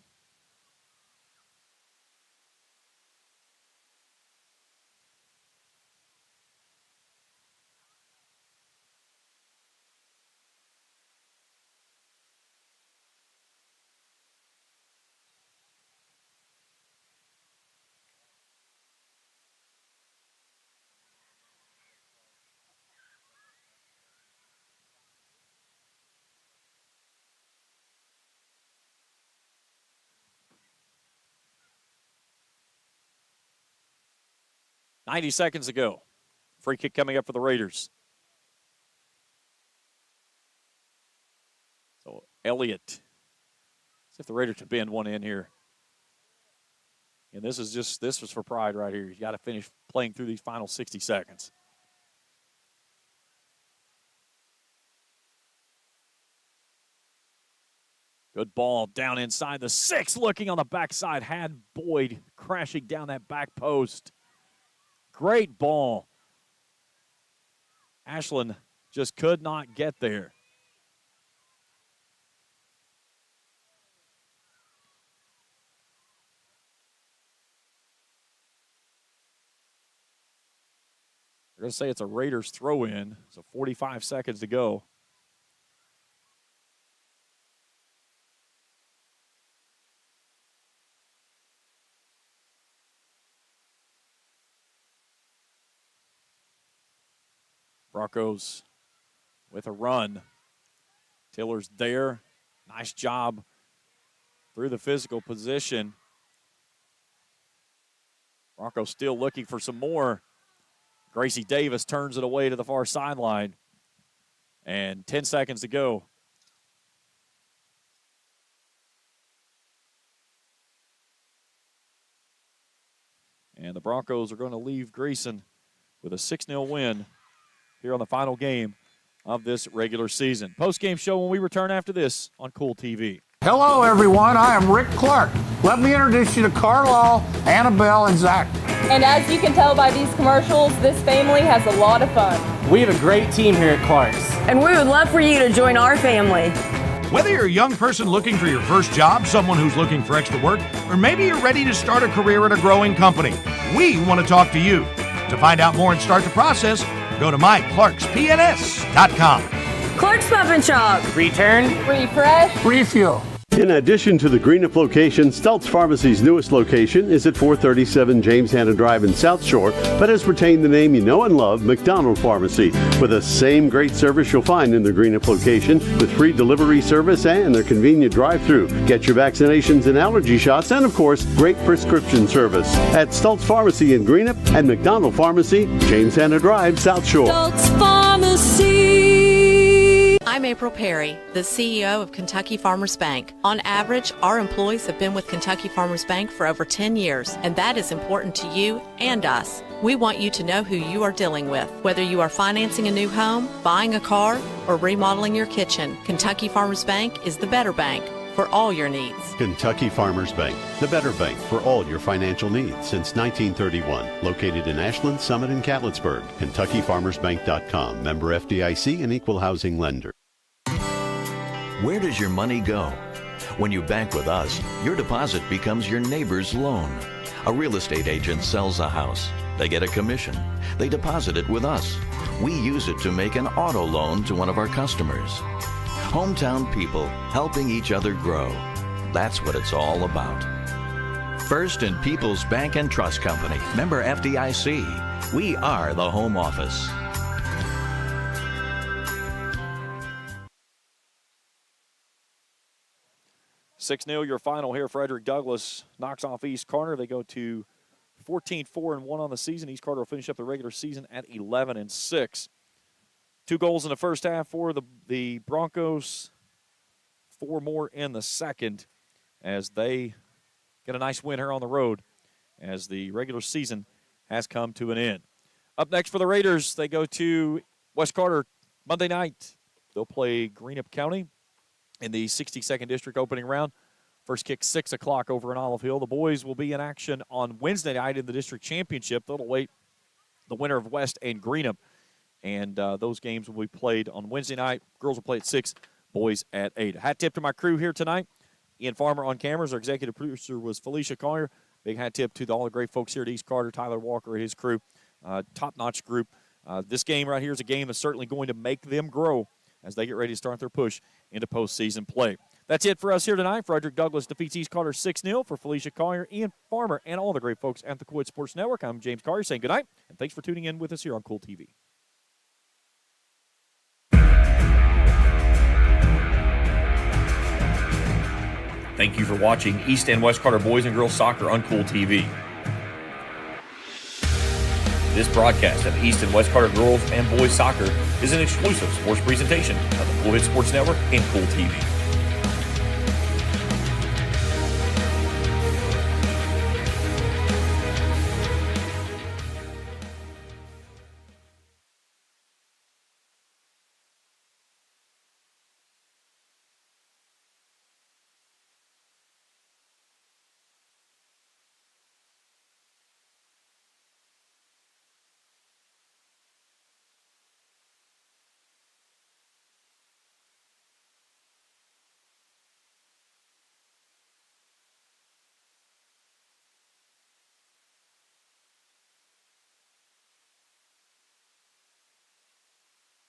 .90 seconds to go. Free kick coming up for the Raiders. So Elliott. See if the Raiders can bend one in here. And this was for pride right here. You got to finish playing through these final 60 seconds. Good ball down inside the 6, looking on the backside. Had Boyd crashing down that back post. Great ball. Ashland just could not get there. They're going to say it's a Raiders throw-in, so 45 seconds to go. Broncos with a run. Tiller's there. Nice job through the physical position. Broncos still looking for some more. Gracie Davis turns it away to the far sideline. And 10 seconds to go. And the Broncos are going to leave Grayson with a 6-0 win here on the final game of this regular season. Post-game show when we return after this on Kool TV. Hello, everyone. I am Rick Clark. Let me introduce you to Carlisle, Annabelle, and Zach. And as you can tell by these commercials, this family has a lot of fun. We have a great team here at Clark's. And we would love for you to join our family. Whether you're a young person looking for your first job, someone who's looking for extra work, or maybe you're ready to start a career at a growing company, we want to talk to you. To find out more and start the process, go to myclarkspns.com. Clark's Pub and Shop. Return. Refresh. Refuel. In addition to the Greenup location, Stultz Pharmacy's newest location is at 437 James Hanna Drive in South Shore, but has retained the name you know and love, McDonald Pharmacy, with the same great service you'll find in the Greenup location, with free delivery service and their convenient drive-thru. Get your vaccinations and allergy shots, and of course, great prescription service at Stultz Pharmacy in Greenup and McDonald Pharmacy, James Hanna Drive, South Shore. Stultz Pharmacy. I'm April Perry, the CEO of Kentucky Farmers Bank. On average, our employees have been with Kentucky Farmers Bank for over 10 years, and that is important to you and us. We want you to know who you are dealing with. Whether you are financing a new home, buying a car, or remodeling your kitchen, Kentucky Farmers Bank is the better bank for all your needs. Kentucky Farmers Bank, the better bank for all your financial needs since 1931. Located in Ashland, Summit, and Catlettsburg. KentuckyFarmersBank.com. Member FDIC and Equal Housing Lender. Where does your money go? When you bank with us, your deposit becomes your neighbor's loan. A real estate agent sells a house. They get a commission. They deposit it with us. We use it to make an auto loan to one of our customers. Hometown people helping each other grow. That's what it's all about. First and People's Bank and Trust Company. Member FDIC. We are the home office. 6-0 your final here. Frederick Douglass knocks off East Carter. They go to 14-4-1 on the season. East Carter will finish up the regular season at 11-6. 2 goals in the first half for the Broncos. 4 more in the second as they get a nice win here on the road as the regular season has come to an end. Up next for the Raiders, they go to West Carter Monday night. They'll play Greenup County in the 62nd District opening round. First kick 6 o'clock over in Olive Hill. The boys will be in action on Wednesday night in the district championship. They'll await the winner of West and Greenup. And those games will be played on Wednesday night. Girls will play at 6, boys at 8. A hat tip to my crew here tonight. Ian Farmer on cameras. Our executive producer was Felicia Collier. Big hat tip to all the great folks here at East Carter, Tyler Walker and his crew. Top-notch group. This game right here is a game that's certainly going to make them grow as they get ready to start their push into postseason play. That's it for us here tonight. Frederick Douglass defeats East Carter 6-0. For Felicia Collier, Ian Farmer, and all the great folks at the Kool Sports Network, I'm James Collier saying good night, and thanks for tuning in with us here on Kool TV. Thank you for watching East and West Carter Boys and Girls Soccer on Kool TV. This broadcast of East and West Carter Girls and Boys Soccer is an exclusive sports presentation of the Kool Sports Network and Kool TV.